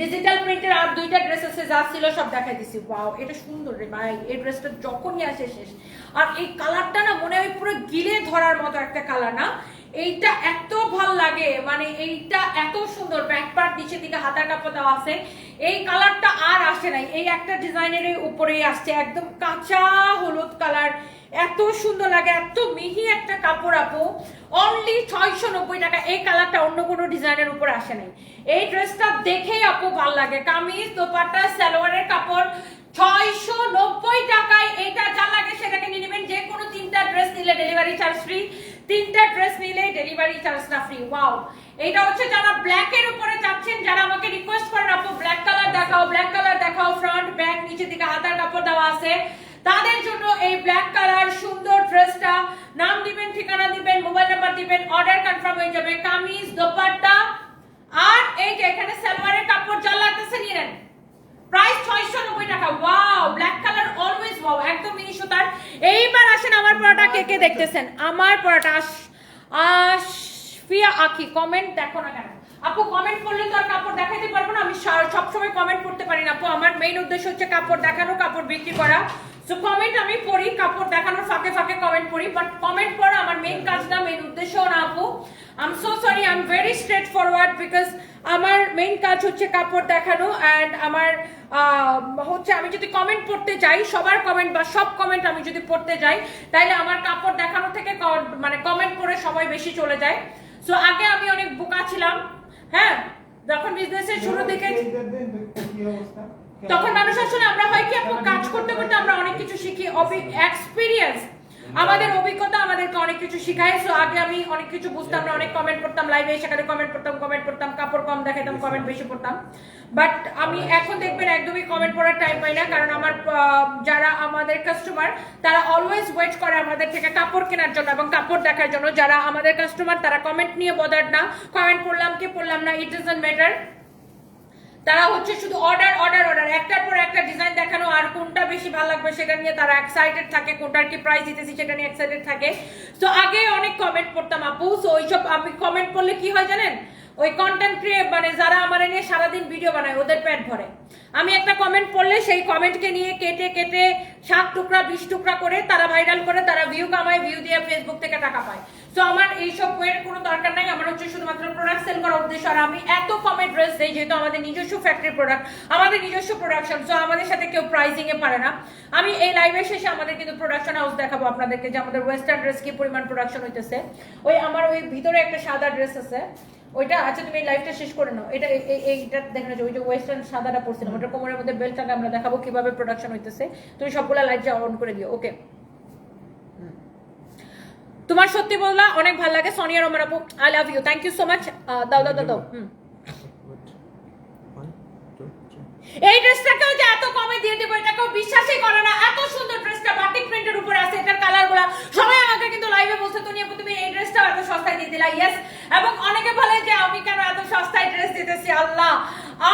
ডিজিটাল প্রিন্টের আর দুইটা ড্রেস আছে, যা ছিল সব দেখাই দিছি। ওয়াও, এটা সুন্দর রে ভাই। এই ড্রেসটা যখনই আসে শেষ। আর এই কালারটা না মনে হয় পুরো গিলে ধরার মতো একটা কালার না? এইটা এত ভাল লাগে, মানে এইটা এত সুন্দর। ব্যাক পার্ট, নিচের দিকে হাতার কাপড় দেওয়া আছে। এই কালারটা আর আসে নাই, এই একটা ডিজাইনের উপরেই আসছে, একদম কাঁচা হলুদ কালার। এত সুন্দর লাগে, এত মিহি একটা কাপড় আপু। অনলি 690 টাকা। এই কালারটা অন্য কোনো ডিজাইনের উপর আসে নাই। এই ড্রেসটা দেখেই আপু ভাল লাগে। কামিজ, দোপাট্টা, সালোয়ারের কাপড়, 690 টাকায়। এটা যা লাগে সেটাকে নিয়ে নেবেন। যে কোনো 3টা ড্রেস নিলে ডেলিভারি চার্জ ফ্রি, 3টা ড্রেস নিলে ডেলিভারি চার্জটা ফ্রি। ওয়াও, এটা হচ্ছে যারা ব্ল্যাক এর উপরে চাচ্ছেন, যারা আমাকে রিকোয়েস্ট করেন আপু ব্ল্যাক কালার দেখাও, ব্ল্যাক কালার দেখাও, ফ্রন্ট ব্যাক নিচের দিকে হাতার কাপড় দেওয়া আছে, তাদের জন্য এই ব্ল্যাক কালার সুন্দর ড্রেসটা। নাম দিবেন, ঠিকানা দিবেন, মোবাইল নাম্বার দিবেন, অর্ডার কনফার্ম হয়ে যাবে। কামিজ, দোপাট্টা, আর এই যে এখানে সালোয়ারের কাপড় যা লাগতেছে নিয়ে নেন। প্রাইস 690 টাকা। Wow, black colour always wow, একদম মিনি সুতার। এইবার আসেন আমার পড়াটা কে কে দেখতেছেন। আমার পড়াটা আশফিয়া আখি, কমেন্ট দেখো না কেন আপু? কমেন্ট করলে তো আর কাপড় দেখাতে পারবো না। আমি সবসময় কমেন্ট করতে পারি না আপু। আমার মেইন উদ্দেশ্য হচ্ছে কাপড় দেখানো, কাপড় বিক্রি করা। সো কমেন্ট আমি পড়ি, কাপড় দেখানোর ফাঁকে ফাঁকে কমেন্ট পড়ি, বাট কমেন্ট পড়া আমার মেইন কাজ না, মেইন উদ্দেশ্য না আপু। I am so sorry, I am very straight forward, because আমার মেইন কাজ হচ্ছে কাপড় দেখানো। অ্যান্ড আমার হচ্ছে আমি যদি কমেন্ট পড়তে যাই, সবার কমেন্ট বা সব কমেন্ট আমি যদি পড়তে যাই, তাহলে আমার কাপড় দেখানো থেকে মানে কমেন্ট পড়ে সময় বেশি চলে যায়। সো আগে আমি অনেক বোকা ছিলাম, হ্যাঁ, যখন বিজনেসের শুরু দিকে তখন মানুষ আসলে আমরা হয় কি আপু কাজ করতে করতে আমরা অনেক কিছু শিখি, এক্সপিরিয়েন্স আমাদের অভিজ্ঞতা আমাদেরকে অনেক কিছু শিখায়। সো আগে আমি অনেক কিছু বুঝতাম না, অনেক কমেন্ট করতাম লাইভে, সেখানে কমেন্ট করতাম, কাপড় কম দেখাতাম, কমেন্ট বেশি করতাম। বাট আমি এখন দেখবেন একদমই কমেন্ট পড়ার টাইম পাই না, কারণ আমার যারা আমাদের কাস্টমার তারা অলওয়েজ ওয়েট করে আমাদের থেকে কাপড় কেনার জন্য এবং কাপড় দেখার জন্য। যারা আমাদের কাস্টমার তারা কমেন্ট নিয়ে বদার না, কমেন্ট পড়লাম কি পড়লাম না, ইট ডাজন্ট ম্যাটার। তারা হচ্ছে শুধু অর্ডার একটার পর একটা ডিজাইন দেখানো, আর কোনটা বেশি ভালো লাগবে সেটা নিয়ে তারা এক্সাইটেড থাকে, কোনটার কি প্রাইস দিতেছি সেটা নিয়ে এক্সাইটেড থাকে। তো আগে অনেক কমেন্ট পড়তাম আপু। সো ওইসব আমি কমেন্ট পড়লে কি হয় জানেন, ওই কন্টেন্ট ক্রিয়েট মানে যারা আমার নিয়ে সারাদিন ভিডিও বানায় ওদের পেট ভরে। আমি একটা কমেন্ট পড়লে সেই কমেন্টকে নিয়ে কেটে 7 টুকরা 20 টুকরা করে তারা ভাইরাল করে, তারা ভিউ কামায়, ভিউ দিয়ে ফেসবুক থেকে টাকা পায়। তো আমার এইসব এর কোনো দরকার নাই, আমার হচ্ছে শুধুমাত্র প্রোডাক্ট সেল করার উদ্দেশ্য। আর আমি এত কমে ড্রেস দেই যেহেতু আমাদের নিজস্ব ফ্যাক্টরি প্রোডাক্ট, আমাদের নিজস্ব প্রোডাকশন, সো আমাদের সাথে কেউ প্রাইসিং এ পারে না। আমি এই লাইভের শেষে আমাদের কিন্তু প্রোডাকশন হাউস দেখাবো আপনাদেরকে, যে আমাদের ওয়েস্টার্ন ড্রেস কি পরিমাণ প্রোডাকশন হইতেছে। ওই আমার ওই ভিতরে একটা সাদা ড্রেস আছে ওইটা, আচ্ছা তুমি এই লাইভটা শেষ করে নাও, এটা এইটা দেখেন, ওই যে ওয়েস্টার্ন সাদাটা পরছিলাম ওটা কোমরের মধ্যে বেল্টটাকে আমরা দেখাবো কিভাবে প্রোডাকশন হইতেছে। তুমি সবগুলা লাইভ যা অন করে দিও। ওকে, তোমার সত্যি বললা অনেক ভালো লাগে সোনিয়া রহমান আপু, I love you, thank you so much. দাও এই ড্রেসটাকেও যে এত কমে দিয়ে দেবো এটা কেউ বিশ্বাসই করে না। এত সুন্দর ড্রেসটা বাটিক প্রিন্টের উপরে আছে, এটার কালারগুলো সবাই আমাকে কিন্তু লাইভে বলছে তুমি আপু তুমি এই ড্রেসটা এত সস্তায় দিয়ে দিলা। ইয়েস, এবং অনেকে বলে যে আমি কেন এত সস্তায় ড্রেস দিতেছি। আল্লাহ,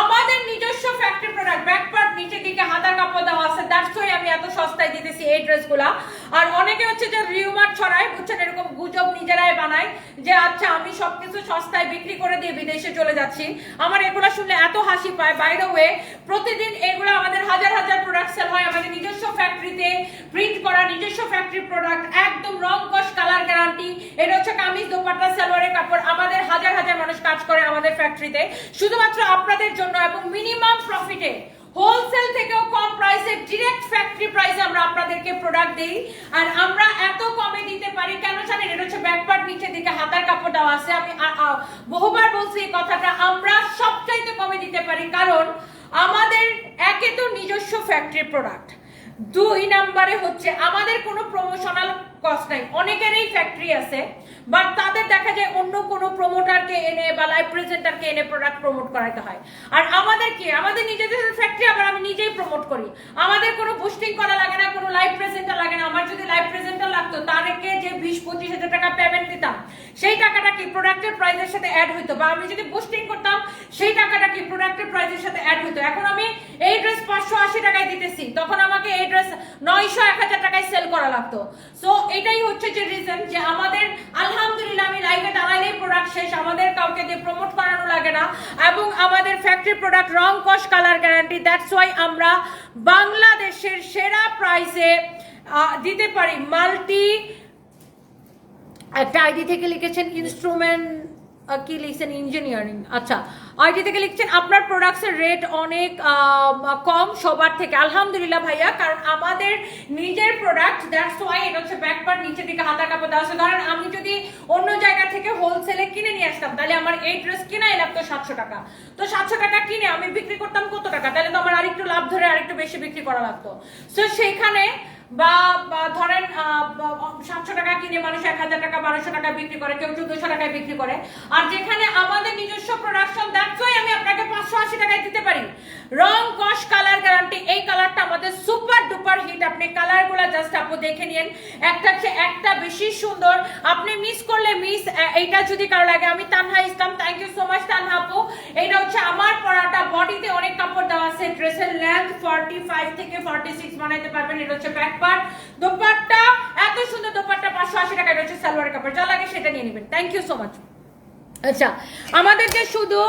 আমাদের নিজস্ব ফ্যাক্টরি প্রোডাক্ট, ব্যাক পার্ট নিচে দিকে হাতার কাপড় দেওয়া আছে, দ্যাটস ওয়াই আমি এত সস্তায় দিতেছি এই ড্রেসগুলা। আর অনেকে হচ্ছে যে রিউমার ছড়ায়, বুঝছেন, এরকম গুজব নিজেরাই বানায় যে আচ্ছা আমি সবকিছু সস্তায় বিক্রি করে দিয়ে বিদেশে চলে যাচ্ছি। আমার এগুলা শুনলে এত হাসি পায়। বাই দ্য ওয়ে, প্রতিদিন এগুলো আমাদের হাজার প্রোডাক্ট সেল হয় আমাদের নিজস্ব ফ্যাক্টরিতে, প্রিন্ট করা নিজস্ব ফ্যাক্টরি প্রোডাক্ট, একদম রং কস কালার গ্যারান্টি। এটা হচ্ছে কামিজ দোপাট্টা সালোয়ারের কাপড়, আমাদের হাজার মানুষ কাজ করে আমাদের ফ্যাক্টরিতে শুধুমাত্র আপনাদের জন্য, এবং মিনিমাম প্রফিটে, হোলসেল থেকেও কম প্রাইসে, ডিরেক্ট ফ্যাক্টরি প্রাইসে আমরা আপনাদেরকে প্রোডাক্ট দেই। আর আমরা এত কমে দিতে পারি কেন জানেন, এটা হচ্ছে ব্যাক পার্ট নিচে দিকে হাতার কাপড় দেওয়া আছে। আমি বহুবার বলছি এই কথাটা, আমরা সবচাইতে কমে দিতে পারি কারণ আমাদের একে তো নিজস্ব ফ্যাক্টরি প্রোডাক্ট, 2 নম্বরে হচ্ছে আমাদের কোনো প্রমোশনাল কস্ট নাই। অনেকেরই ফ্যাক্টরি আছে বাট তাদের দেখা যায় অন্য কোনো প্রমোটারকে এনে বা লাইভ প্রেজেন্টারকে এনে প্রোডাক্ট প্রমোট করাতে হয়। আর আমাদের কি, আমাদের নিজেদের ফ্যাক্টরি, আবার আমি নিজেই প্রমোট করি, আমাদের কোনো বুস্টিং করা লাগে না, কোনো লাইভ প্রেজেন্টার লাগে না। আমার যদি লাইভ প্রেজেন্টার লাগতো তাদেরকে যে 20-25 হাজার টাকা পেমেন্ট দিতাম সেই টাকাটা কি প্রোডাক্টের প্রাইসের সাথে অ্যাড হইতো, বা আমি যদি বুস্টিং করতাম সেই টাকাটা কি প্রোডাক্টের প্রাইসের সাথে অ্যাড হইতো। এখন আমি এই ড্রেস 580 টাকায় দিতেছি, তখন আমাকে এই ড্রেস 900-1000 টাকায় সেল করা লাগতো। সো এটাই হচ্ছে যে রিজন যে আমাদের আলহামদুলিল্লাহ আমি লাইভে দাঁড়াইলেই প্রোডাক্ট শেষ, আমাদের কাউকে দিয়ে প্রমোট করানো লাগে না, এবং আমাদের factory product wrong cos colour guarantee. That's why আমরা বাংলাদেশের সেরা প্রাইসে দিতে পারি। মাল্টি একটা আইডি থেকে লিখেছেন ইনস্ট্রুমেন্ট, কি লিখছেন ইঞ্জিনিয়ারিং, আচ্ছা আইডি থেকে লিখছেন আপনার প্রোডাক্টসের রেট অনেক কম সবার থেকে। আলহামদুলিল্লাহ ভাইয়া, কারণ আমাদের নিজের প্রোডাক্ট, দ্যাটস ওয়াই। এটা হচ্ছে ব্যাক পার্ট নিচে দিকে হাতা কাপড় দেওয়া আছে। ধরেন আমি যদি অন্য জায়গা থেকে হোলসেলে কিনে নিয়ে আসতাম তাহলে আমার এই ড্রেস কিনা লাগতো 700 টাকা, তো 700 টাকা কিনে আমি বিক্রি করতাম কত টাকা, তাহলে তো আমার আরেকটু লাভ ধরে আরেকটু বেশি বিক্রি করা লাগতো। সো সেইখানে বা ধরেন 700 টাকা কিনে মানুষ 1000 টাকা 1200 টাকা বিক্রি করে, কেউ 1400 টাকায় বিক্রি করে। আর যেখানে আমাদের নিজস্ব প্রোডাকশন, দ্যাটস ওয়াই আমি আপনাকে 580 টাকায় দিতে পারি। রং কস কালার গ্যারান্টি। এই কালারটা আমাদের সুপার ডুপার হিট, আপনি কালারগুলো জাস্ট আপু দেখে নিন, একটা হচ্ছে একটা বেশি সুন্দর, আপনি মিস করলে মিস। এইটা যদি কারো লাগে, আমি Tanha Islam, thank you so much Tanha আপু। এইটা হচ্ছে আমার পরাটা, বডিতে অনেক কাপড় দেওয়া আছে, ড্রেসের লেন্থ 45 থেকে 46 বানাইতে পারবেন। এটা হচ্ছে ব্যাক পার্ট, দোপাট্টা এত সুন্দর দোপাট্টা 580 টাকা। এটা হচ্ছে সালোয়ারের কাপড়, যা লাগে সেটা নিয়ে নেবেন। Thank you so much. আচ্ছা, আমাদের যে শুধু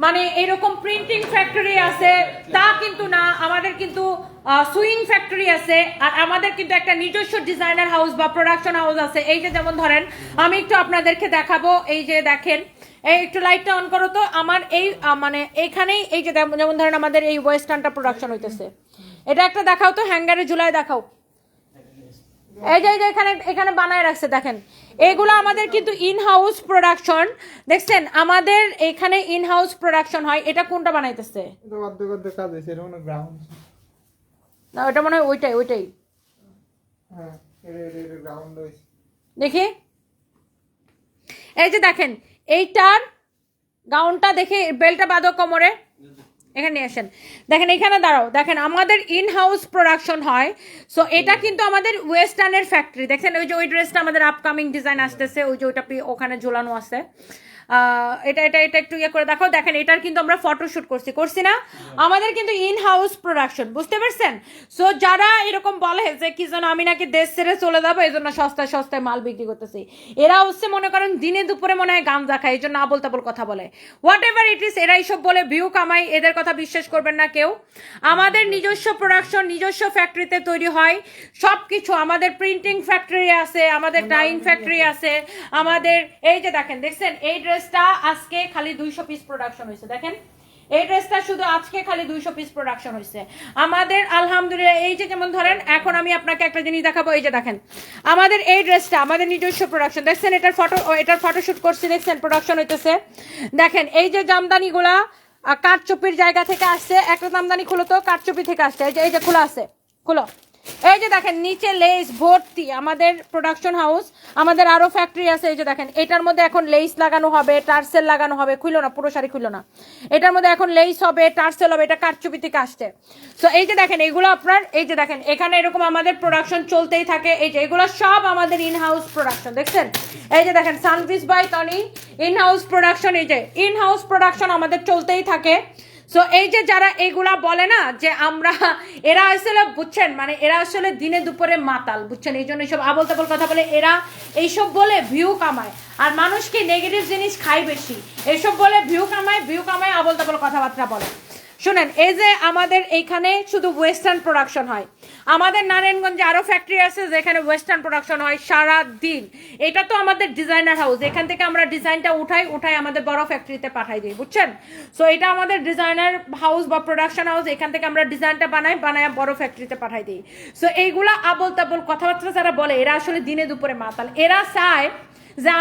মানে এরকম প্রিন্টিং ফ্যাক্টরি আছে তা কিন্তু না, আমাদের কিন্তু সুইং ফ্যাক্টরি আছে, আর আমাদের কিন্তু একটা নিজস্ব ডিজাইনার হাউস বা প্রোডাকশন হাউস আছে। এই যে যেমন ধরেন আমি একটু আপনাদেরকে দেখাবো, এই যে দেখেন, এই একটু লাইটটা অন করো তো। আমার এই মানে এইখানেই এই যে যেমন ধরেন আমাদের এই ওয়েস্টার্নটা প্রোডাকশন হইতেছে, এটা একটা দেখাও তো, হ্যাঙ্গারে ঝুলায় দেখাও। এই যে এখানে এখানে বানায় রাখছে দেখেন, এগুলো আমাদের কিন্তু ইন হাউস প্রোডাকশন। দেখছেন আমাদের এখানে ইন হাউস প্রোডাকশন হয়। এটা কোনটা বানাইতেছে? না ওটা মনে হয় ওইটাই দেখি। এই যে দেখেন এইটার গাউনটা দেখে, বেলটা বাঁধো কোমরে, এখানে নিয়ে আসেন। দেখেন এখানে দাঁড়াও, দেখেন আমাদের ইন হাউস প্রোডাকশন হয়। সো এটা কিন্তু আমাদের ওয়েস্টার্নের ফ্যাক্টরি। দেখেন ওই যে ওই ড্রেসটা আমাদের আপকামিং ডিজাইন আসতেছে, ওই যে ওইটা ওখানে ঝোলানো আছে। এটা এটা এটা একটু ইয়ে করে দেখো। দেখেন এটার কিন্তু আমরা ফটোশুট করছি না? আমাদের কিন্তু ইন হাউস প্রোডাকশন, বুঝতে পারছেন? সো যারা এরকম বলে যে কি যেন আমি নাকি দেশ ছেড়ে চলে যাবো এই জন্য সস্তায় সস্তায় মাল বিক্রি করতেছি, এরা হচ্ছে মনে করেন দিনে দুপুরে মনে হয় গাঞ্জা খায়, এই জন্য আবল তাবল কথা বলে। হোয়াট এভার ইট ইস, এরা এইসব বলে ভিউ কামাই, এদের কথা বিশ্বাস করবেন না কেউ। আমাদের নিজস্ব প্রোডাকশন নিজস্ব ফ্যাক্টরিতে তৈরি হয় সব কিছু। আমাদের প্রিন্টিং ফ্যাক্টরি আছে, আমাদের ডাইং ফ্যাক্টরি আছে আমাদের। এই যে দেখেন, দেখছেন এই ড্রেসটা আজকে খালি 200 পিস প্রোডাকশন হয়েছে। দেখেন এই ড্রেসটা শুধু আজকে খালি 200 পিস প্রোডাকশন হয়েছে আমাদের, আলহামদুলিল্লাহ। এই যে যেমন ধরেন এখন আমি আপনাকে একটা জিনিস দেখাবো। এই যে দেখেন আমাদের এই ড্রেসটা আমাদের নিজস্ব প্রোডাকশন। দেখছেন এটার ফটোশুট করছি, দেখছেন প্রোডাকশন হইতেছে। দেখেন এই যে জামদানিগুলা কাঠচুপির জায়গা থেকে আসছে। একটা জামদানি খুলো তো, কাঠচুপি থেকে আসছে। এই যে খোলা আছে, খুলো। এই যে দেখেন নিচে লেস ভর্তি আমাদের প্রোডাকশন হাউস। আমাদের আরো ফ্যাক্টরি আছে। এই যে দেখেন এটার মধ্যে এখন লেস লাগানো হবে, টার্সেল লাগানো হবে। খুললো না, পুরো শাড়ি খুললো না। এটার মধ্যে এখন লেস হবে, টার্সেল হবে। এটা কাঠচুপি থেকে আসছে। সো এই যে দেখেন এগুলো আপনার, এই যে দেখেন এখানে এরকম আমাদের প্রোডাকশন চলতেই থাকে। এই যে এগুলো সব আমাদের ইন হাউস প্রোডাকশন। দেখছেন এই যে দেখেন সানভিস by Tony in house production. এই যে ইন হাউস প্রোডাকশন আমাদের চলতেই থাকে। সো এই যে যারা এইগুলা বলে না যে আমরা, এরা আসলে বুঝছেন মানে এরা আসলে দিনে দুপুরে মাতাল, বুঝছেন? এই জন্য এইসব আবল তাবল কথা বলে। এরা এইসব বলে ভিউ কামায়, আর মানুষকে নেগেটিভ জিনিস খায় বেশি। এইসব বলে ভিউ কামায় আবল তাবল কথাবার্তা বলে। শুনেন এই যে আমাদের এইখানে শুধু ওয়েস্টার্ন প্রোডাকশন হয়। আমাদের নারায়ণগঞ্জে আরো ফ্যাক্টরি আছে যেখানে ওয়েস্টার্ন প্রোডাকশন হয় সারা দিন। এটা তো আমাদের ডিজাইনার হাউস, এখান থেকে আমরা ডিজাইনটা উঠাই আমাদের বড় ফ্যাক্টরিতে পাঠাই দিই, বুঝছেন? সো এটা আমাদের ডিজাইনার হাউস বা প্রোডাকশন হাউস, এখান থেকে আমরা ডিজাইনটা বানাই বড় ফ্যাক্টরিতে পাঠাই দিই। সো এইগুলা আবল তাবল কথাবার্তা যারা বলে এরা আসলে দিনে দুপুরে মাতাল। এরা চায় যে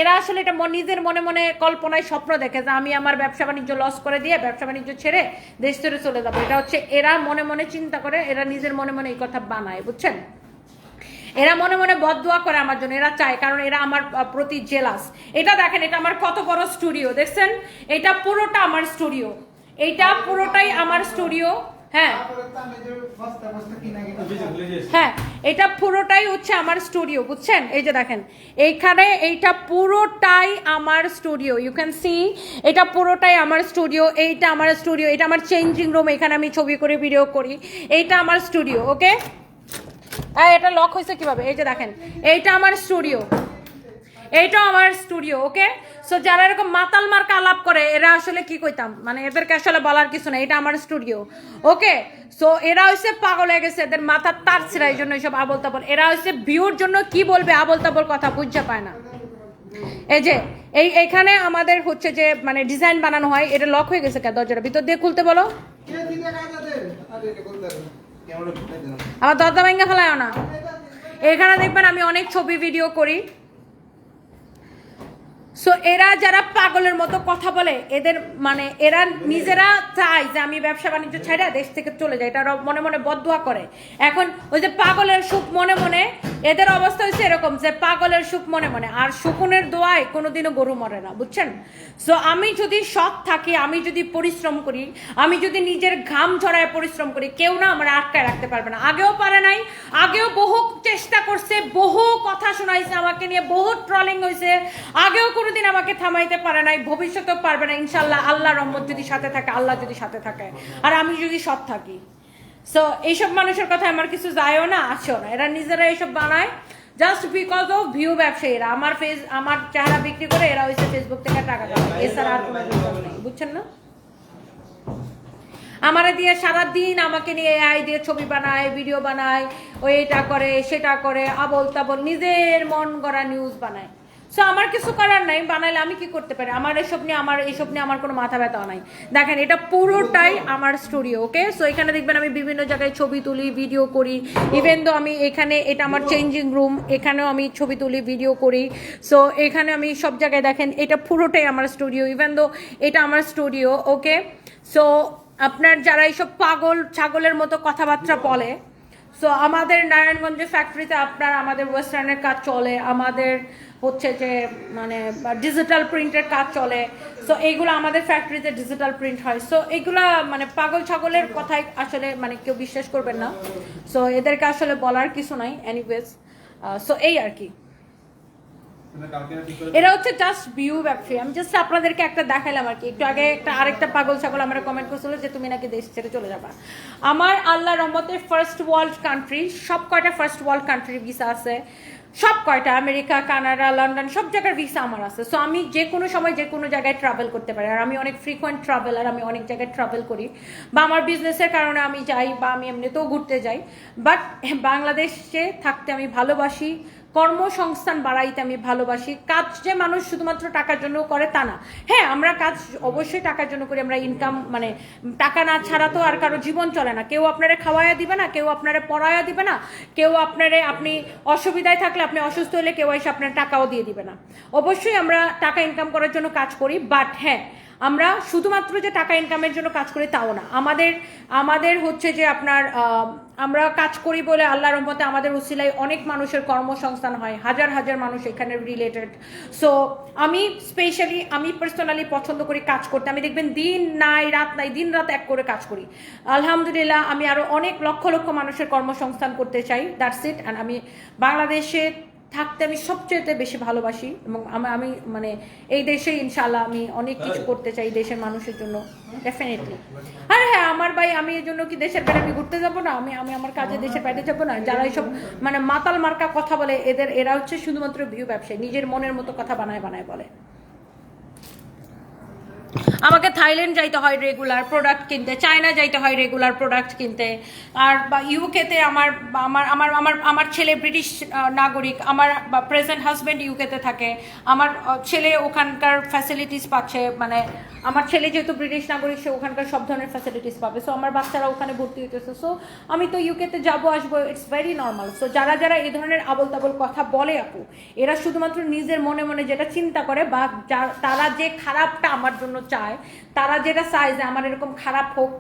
এরা আসলে এটা নিজের মনে মনে কল্পনায় স্বপ্ন দেখে যে আমি আমার ব্যবসা বাণিজ্য লস করে দিয়ে ব্যবসা বাণিজ্য ছেড়ে দেশ ছেড়ে চলে যাবো। এটা হচ্ছে এরা মনে মনে চিন্তা করে, এরা নিজের মনে মনে এই কথা বানায়, বুঝছেন? এরা মনে মনে বদদুয়া করে আমার জন্য, এরা চায়, কারণ এরা আমার প্রতি জেলাস। এটা দেখেন এটা আমার কত বড় স্টুডিও, দেখছেন? এটা পুরোটা আমার স্টুডিও, এইটা পুরোটাই আমার স্টুডিও। হ্যাঁ হ্যাঁ, এটা পুরোটাই হচ্ছে আমার স্টুডিও, বুঝছেন? এই যে দেখেন এইখানে এইটা পুরোটাই আমার স্টুডিও, ইউ ক্যান সি এটা পুরোটাই আমার স্টুডিও। এইটা আমার স্টুডিও, এটা আমার চেঞ্জিং রুম, এখানে আমি ছবি করে ভিডিও করি। এইটা আমার স্টুডিও, ওকে? এটা লক হয়েছে কিভাবে? এই যে দেখেন এইটা আমার স্টুডিও, এইটাও আমার স্টুডিও, ওকে? সো যারা এরকম মাতাল মার্কা আলাপ করে এরা আসলে কি কইতাম, মানে এদেরকে আসলে বলার কিছু না। এটা আমার স্টুডিও, ওকে? সো এরা হচ্ছে পাগল হয়ে গেছে, এদের মাথার তার ছিঁড়া, এই জন্য এইসব আবল তাবল। এরা হচ্ছে ভিউর জন্য কি বলবে আবল তাবল কথা বুঝতে পায় না। এই যে এইখানে আমাদের হচ্ছে যে মানে ডিজাইন বানানো হয়। এটা লক হয়ে গেছে কেন? দরজাটা ভিতর দিয়ে খুলতে বলো। আমার দরজা ভেঙে ফেলায় না। এখানে দেখবেন আমি অনেক ছবি ভিডিও করি। সো এরা যারা পাগলের মতো কথা বলে এদের মানে এরা নিজেরা চায় যে আমি ব্যবসা বাণিজ্য ছেড়ে দেশ থেকে চলে যাই, এটা মনে মনে বদদুয়া করে। এখন ওই যে পাগলের সুখ মনে মনে, এদের অবস্থা হচ্ছে এরকম যে পাগলের সুখ মনে মনে, আর শকুনের দোয়ায় কোনোদিনও গরু মরে না, বুঝছেন? সো আমি যদি সৎ থাকি, আমি যদি পরিশ্রম করি, আমি যদি নিজের ঘাম ঝরায় পরিশ্রম করি, কেউ না আমার আটকায় রাখতে পারবে না। আগেও পারে নাই, আগেও বহু চেষ্টা করছে, বহু কথা শোনাইছে আমাকে নিয়ে, বহু ট্রলিং হয়েছে, আগেও কোনোদিন আমাকে থামাইতে পারে নাই, ভবিষ্যতেও পারবে না ইনশাল্লাহ। আল্লাহ রহমত যদি সাথে থাকে, আল্লাহ যদি সাথে থাকে, আর আমি যদি সৎ থাকি। সো এইসব মানুষের কথা আমার কিছু যায়ও না আসেও না, এরা নিজেরা এইসব বানায় জাস্ট বিকজ অফ ভিউ ব্যবসায়ীরা। আমার চেহারা বিক্রি করে এরা হচ্ছে ফেসবুক থেকে টাকা কামায়, এছাড়া আর কোনো নেই, বুঝছেন না? আমারে দিয়ে সারাদিন আমাকে নিয়ে এআই দিয়ে ছবি বানায়, ভিডিও বানায়, ওই এটা করে সেটা করে, আবল তাবল নিজের মন গড়া নিউজ বানায়। সো আমার কিছু করার নাই, বানাইলে আমি কি করতে পারি, আমার এইসব নিয়ে আমার কোনো মাথা ব্যথা নাই। দেখেন এটা পুরোটাই আমার স্টুডিও, ওকে। সো এখানে দেখবেন আমি বিভিন্ন জায়গায় ছবি তুলি, ভিডিও করি, ইভেন তো আমি এখানে এটা আমার চেঞ্জিং রুম, এখানেও আমি ছবি তুলি, ভিডিও করি। সো এখানে আমি সব জায়গায় দেখেন এটা পুরোটাই আমার স্টুডিও, ইভেন তো এটা আমার স্টুডিও, ওকে। সো আপনার যারা এইসব পাগল ছাগলের মতো কথাবার্তা বলে, সো আমাদের নারায়ণগঞ্জের ফ্যাক্টরিতে আপনার আমাদের ওয়েস্টার্নের কাজ চলে, আমাদের হচ্ছে যে মানে ডিজিটাল প্রিন্টের কাজ চলে। সো এইগুলো আমাদের ফ্যাক্টরিতে ডিজিটাল প্রিন্ট হয়। সো এইগুলা মানে পাগল ছাগলের কথাই আসলে মানে কেউ বিশ্বাস করবেন না। সো এদেরকে আসলে বলার কিছু নাই, এনিওয়েজ। সো এই আর কি, এটা হচ্ছে জাস্ট ভিউ ব্যবসায়ী। আমি জাস্ট আপনাদেরকে একটা দেখাইলাম আর কি। একটু আগে আরেকটা পাগল ছাগল আমার কমেন্ট করছিল যে তুমি নাকি দেশ ছেড়ে চলে যাবা। আমার আল্লাহ রহমতে ফার্স্ট ওয়ার্ল্ড কান্ট্রি, সব কয়টা ফার্স্ট ওয়ার্ল্ড কান্ট্রির ভিসা আছে, সব কয়টা, আমেরিকা, কানাডা, লন্ডন, সব জায়গার ভিসা আমার আছে। সো আমি যে কোনো সময় যে কোনো জায়গায় ট্রাভেল করতে পারি। আর আমি অনেক ফ্রিকোয়েন্ট ট্রাভেলার, আমি অনেক জায়গায় ট্রাভেল করি, বা আমার বিজনেসের কারণে আমি যাই, বা আমি এমনিতেও ঘুরতে যাই। বাট বাংলাদেশে থাকতে আমি ভালোবাসি, কর্মসংস্থান বাড়াইতে আমি ভালোবাসি। কাজ যে মানুষ শুধুমাত্র টাকার জন্য করে তা না। হ্যাঁ, আমরা কাজ অবশ্যই টাকার জন্য করি, আমরা ইনকাম মানে টাকা না ছাড়া তো আর কারো জীবন চলে না। কেউ আপনারে খাওয়াইয়া দিবে না, কেউ আপনারে পড়াইয়া দিবে না, কেউ আপনারে আপনি অসুবিধায় থাকলে, আপনি অসুস্থ হলে কেউ এসে আপনার টাকাও দিয়ে দিবে না। অবশ্যই আমরা টাকা ইনকাম করার জন্য কাজ করি, বাট হ্যাঁ, আমরা শুধুমাত্র যে টাকা ইনকামের জন্য কাজ করি তাও না। আমাদের হচ্ছে যে আপনার আমরা কাজ করি বলে আল্লাহর রহমতে আমাদের উসিলায় অনেক মানুষের কর্মসংস্থান হয়, হাজার হাজার মানুষ এখানে রিলেটেড। সো আমি স্পেশালি, আমি পার্সোনালি পছন্দ করি কাজ করতে। আমি দেখবেন দিন নাই রাত নাই, দিন রাত এক করে কাজ করি। আলহামদুলিল্লাহ, আমি আরো অনেক লক্ষ লক্ষ মানুষের কর্মসংস্থান করতে চাই, দ্যাটস ইট। অ্যান্ড আমি বাংলাদেশে থাকতে আমি সবচেয়ে বেশি ভালোবাসি, এবং আমি মানে এই দেশে ইনশাআল্লাহ আমি অনেক কিছু করতে চাই দেশের মানুষের জন্য, ডেফিনেটলি। আর হ্যাঁ, আমার ভাই, আমি এই জন্য কি দেশের বাইরে আমি ঘুরতে যাবো না, আমি আমার কাজে দেশের বাইরে যাবো না। যারা এইসব মানে মাতাল মার্কা কথা বলে, এরা হচ্ছে শুধুমাত্র ভিউ ব্যবসায়ী, নিজের মনের মতো কথা বানায় বানায় বলে। আমাকে থাইল্যান্ড যাইতে হয় রেগুলার প্রোডাক্ট কিনতে, চায়না যাইতে হয় রেগুলার প্রোডাক্ট কিনতে, আর বা ইউকেতে আমার আমার আমার আমার আমার ছেলে ব্রিটিশ নাগরিক, আমার প্রেজেন্ট হাজব্যান্ড ইউকেতে থাকে, আমার ছেলে ওখানকার ফ্যাসিলিটিস পাচ্ছে, মানে আমার ছেলে যেহেতু ব্রিটিশ নাগরিক, সে ওখানকার সব ধরনের ফ্যাসিলিটিস পাবে। সো আমার বাচ্চারা ওখানে ভর্তি হইতেছে। সো আমি তো ইউকেতে যাবো আসবো, ইটস ভেরি নর্মাল। সো যারা এই ধরনের আবল তাবল কথা বলে আপু, এরা শুধুমাত্র নিজের মনে মনে যেটা চিন্তা করে, বা তারা যে খারাপটা আমার জন্য চায়, তারা যেটা চায় যে আমার এরকম খারাপ হোক,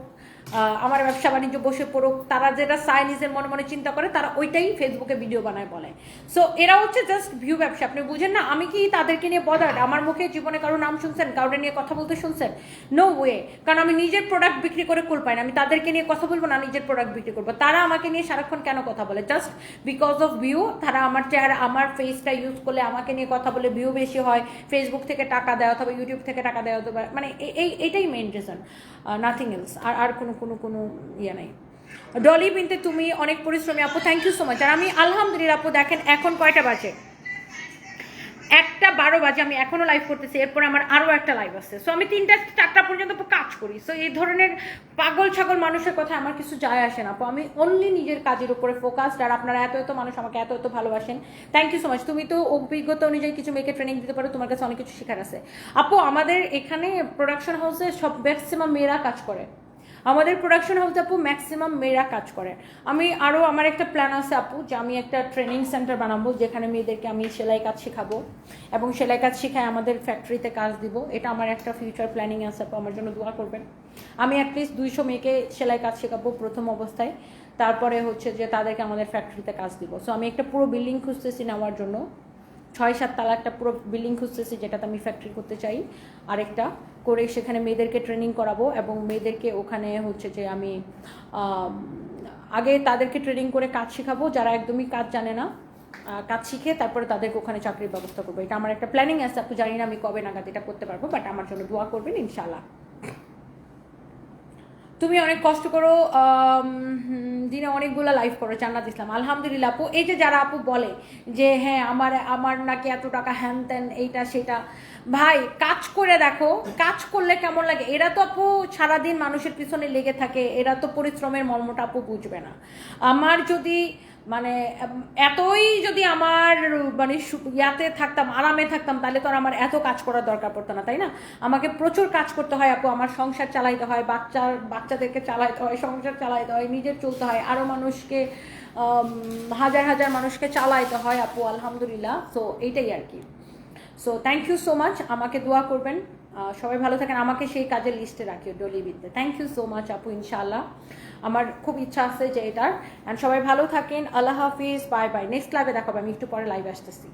আমার ব্যবসা বাণিজ্য বসে পড়ুক, তারা যেটা চায় নিজের মনে মনে চিন্তা করে, তারা ওইটাই ফেসবুকে ভিডিও বানায় বলে। সো এরা হচ্ছে জাস্ট ভিউ ব্যবসা, আপনি বুঝেন না। আমি কি তাদেরকে নিয়ে বদার্ড? আমার মুখে জীবনে কারো নাম শুনছেন, কারোর নিয়ে কথা বলতে শুনছেন? No way. কারণ আমি নিজের প্রোডাক্ট বিক্রি করে কুল পাই না। আমি তাদেরকে নিয়ে কথা বলবো না, নিজের প্রোডাক্ট বিক্রি করবো। তারা আমাকে নিয়ে সারাক্ষণ কেন কথা বলে? Just because of view. তারা আমার চেহারা, আমার ফেসটা ইউজ করলে আমাকে নিয়ে কথা বলে ভিউ বেশি হয়, ফেসবুক থেকে টাকা দেয় অথবা ইউটিউব থেকে টাকা দেয় অথবা, মানে এইটাই মেইন রিজন, নাথিং এলস। আর কোনো ইয়ে নাই। ডলি বিনতে তুমি অনেক পরিশ্রমী আপু, থ্যাংক ইউ সো মাচ। আর আমি আলহামদুলিল্লাহ আপু, দেখেন এখন কয়টা বাজে, 1:12 বাজে, আমি এখনো লাইভ করতেছি, এরপরে আমার আরো একটা লাইভ আছে। সো আমি 3টা 4টা পর্যন্ত কাজ করি। সো এই ধরনের পাগল ছাগল মানুষের কথা আমার কিছু যায় আসে না আপু। আমি অনলি নিজের কাজের উপরে ফোকাসড। আর আপনারা এত মানুষ আমাকে এত ভালোবাসেন, থ্যাংক ইউ সো মাচ। তুমি তো অভিজ্ঞতা অনুযায়ী কিছু মেয়েকে ট্রেনিং দিতে পারো, তোমার কাছে অনেক কিছু শেখার আছে আপু। আমাদের এখানে প্রোডাকশন হাউসে সব ম্যাক্সিমাম মেয়েরা কাজ করে। আমাদের প্রোডাকশন হাউসে আপু ম্যাক্সিমাম মেয়েরা কাজ করে। আমার একটা প্ল্যান আছে আপু, যে আমি একটা ট্রেনিং সেন্টার বানাবো, যেখানে মেয়েদেরকে আমি সেলাই কাজ শেখাবো, এবং সেলাই কাজ শেখায় আমাদের ফ্যাক্টরিতে কাজ দিব। এটা আমার একটা ফিউচার প্ল্যানিং আছে আপু, আমার জন্য দোয়া করবেন। আমি অ্যাটলিস্ট 200 মেয়েকে সেলাই কাজ শেখাবো প্রথম অবস্থায়, তারপরে হচ্ছে যে তাদেরকে আমাদের ফ্যাক্টরিতে কাজ দিব। সো আমি একটা পুরো বিল্ডিং খুঁজতেছি নেওয়ার জন্য, 6-7 তালা একটা পুরো বিল্ডিং খুঁজতেছি, যেটাতে আমি ফ্যাক্টরি করতে চাই। আরেকটা করে সেখানে মেয়েদেরকে ট্রেনিং করাবো, এবং মেয়েদেরকে ওখানে হচ্ছে যে আমি আগে তাদেরকে ট্রেনিং করে কাজ শেখাবো, যারা একদমই কাজ জানে না, কাজ শিখে তারপরে তাদেরকে ওখানে চাকরির ব্যবস্থা করবো। এটা আমার একটা প্ল্যানিং আছে আপু, জানি না আমি কবে নাগাদ এটা করতে পারবো, বাট আমার জন্য দোয়া করবেন ইনশাআল্লাহ। তুমি অনেক কষ্ট করো, দিনে অনেকগুলো লাইভ করো, জান্নাত ইসলাম। আলহামদুলিল্লাহ আপু। এই যে যারা আপু বলে যে হ্যাঁ আমার নাকি এত টাকা, হ্যান ত্যান, এইটা সেটা, ভাই কাজ করে দেখো, কাজ করলে কেমন লাগে। এরা তো আপু সারাদিন মানুষের পিছনে লেগে থাকে, এরা তো পরিশ্রমের মর্মটা আপু বুঝবে না। আমার যদি মানে এতই যদি আমার মানে ইয়াতে থাকতাম, আরামে থাকতাম, তাহলে তো আর আমার এত কাজ করার দরকার পড়তো না, তাই না? আমাকে প্রচুর কাজ করতে হয় আপু, আমার সংসার চালাইতে হয়, বাচ্চাদেরকে চালাইতে হয়, সংসার চালাইতে হয়, নিজের চলতে হয়, আরও মানুষকে হাজার হাজার মানুষকে চালাইতে হয় আপু, আলহামদুলিল্লাহ। সো এইটাই আর কি। So thank you so much, আমাকে দোয়া করবেন, সবাই ভালো থাকেন, আমাকে সেই কাজের লিস্টে রাখিও ডলিবিতে। থ্যাংক ইউ সো মাচ আপু, ইনশাআল্লাহ আমার খুব ইচ্ছা আছে যে এটার। অ্যান্ড সবাই ভালো থাকেন, আল্লাহ হাফিজ, বাই বাই। নেক্সট লাইভে দেখাবো, আমি একটু পরে লাইভে আসতেছি।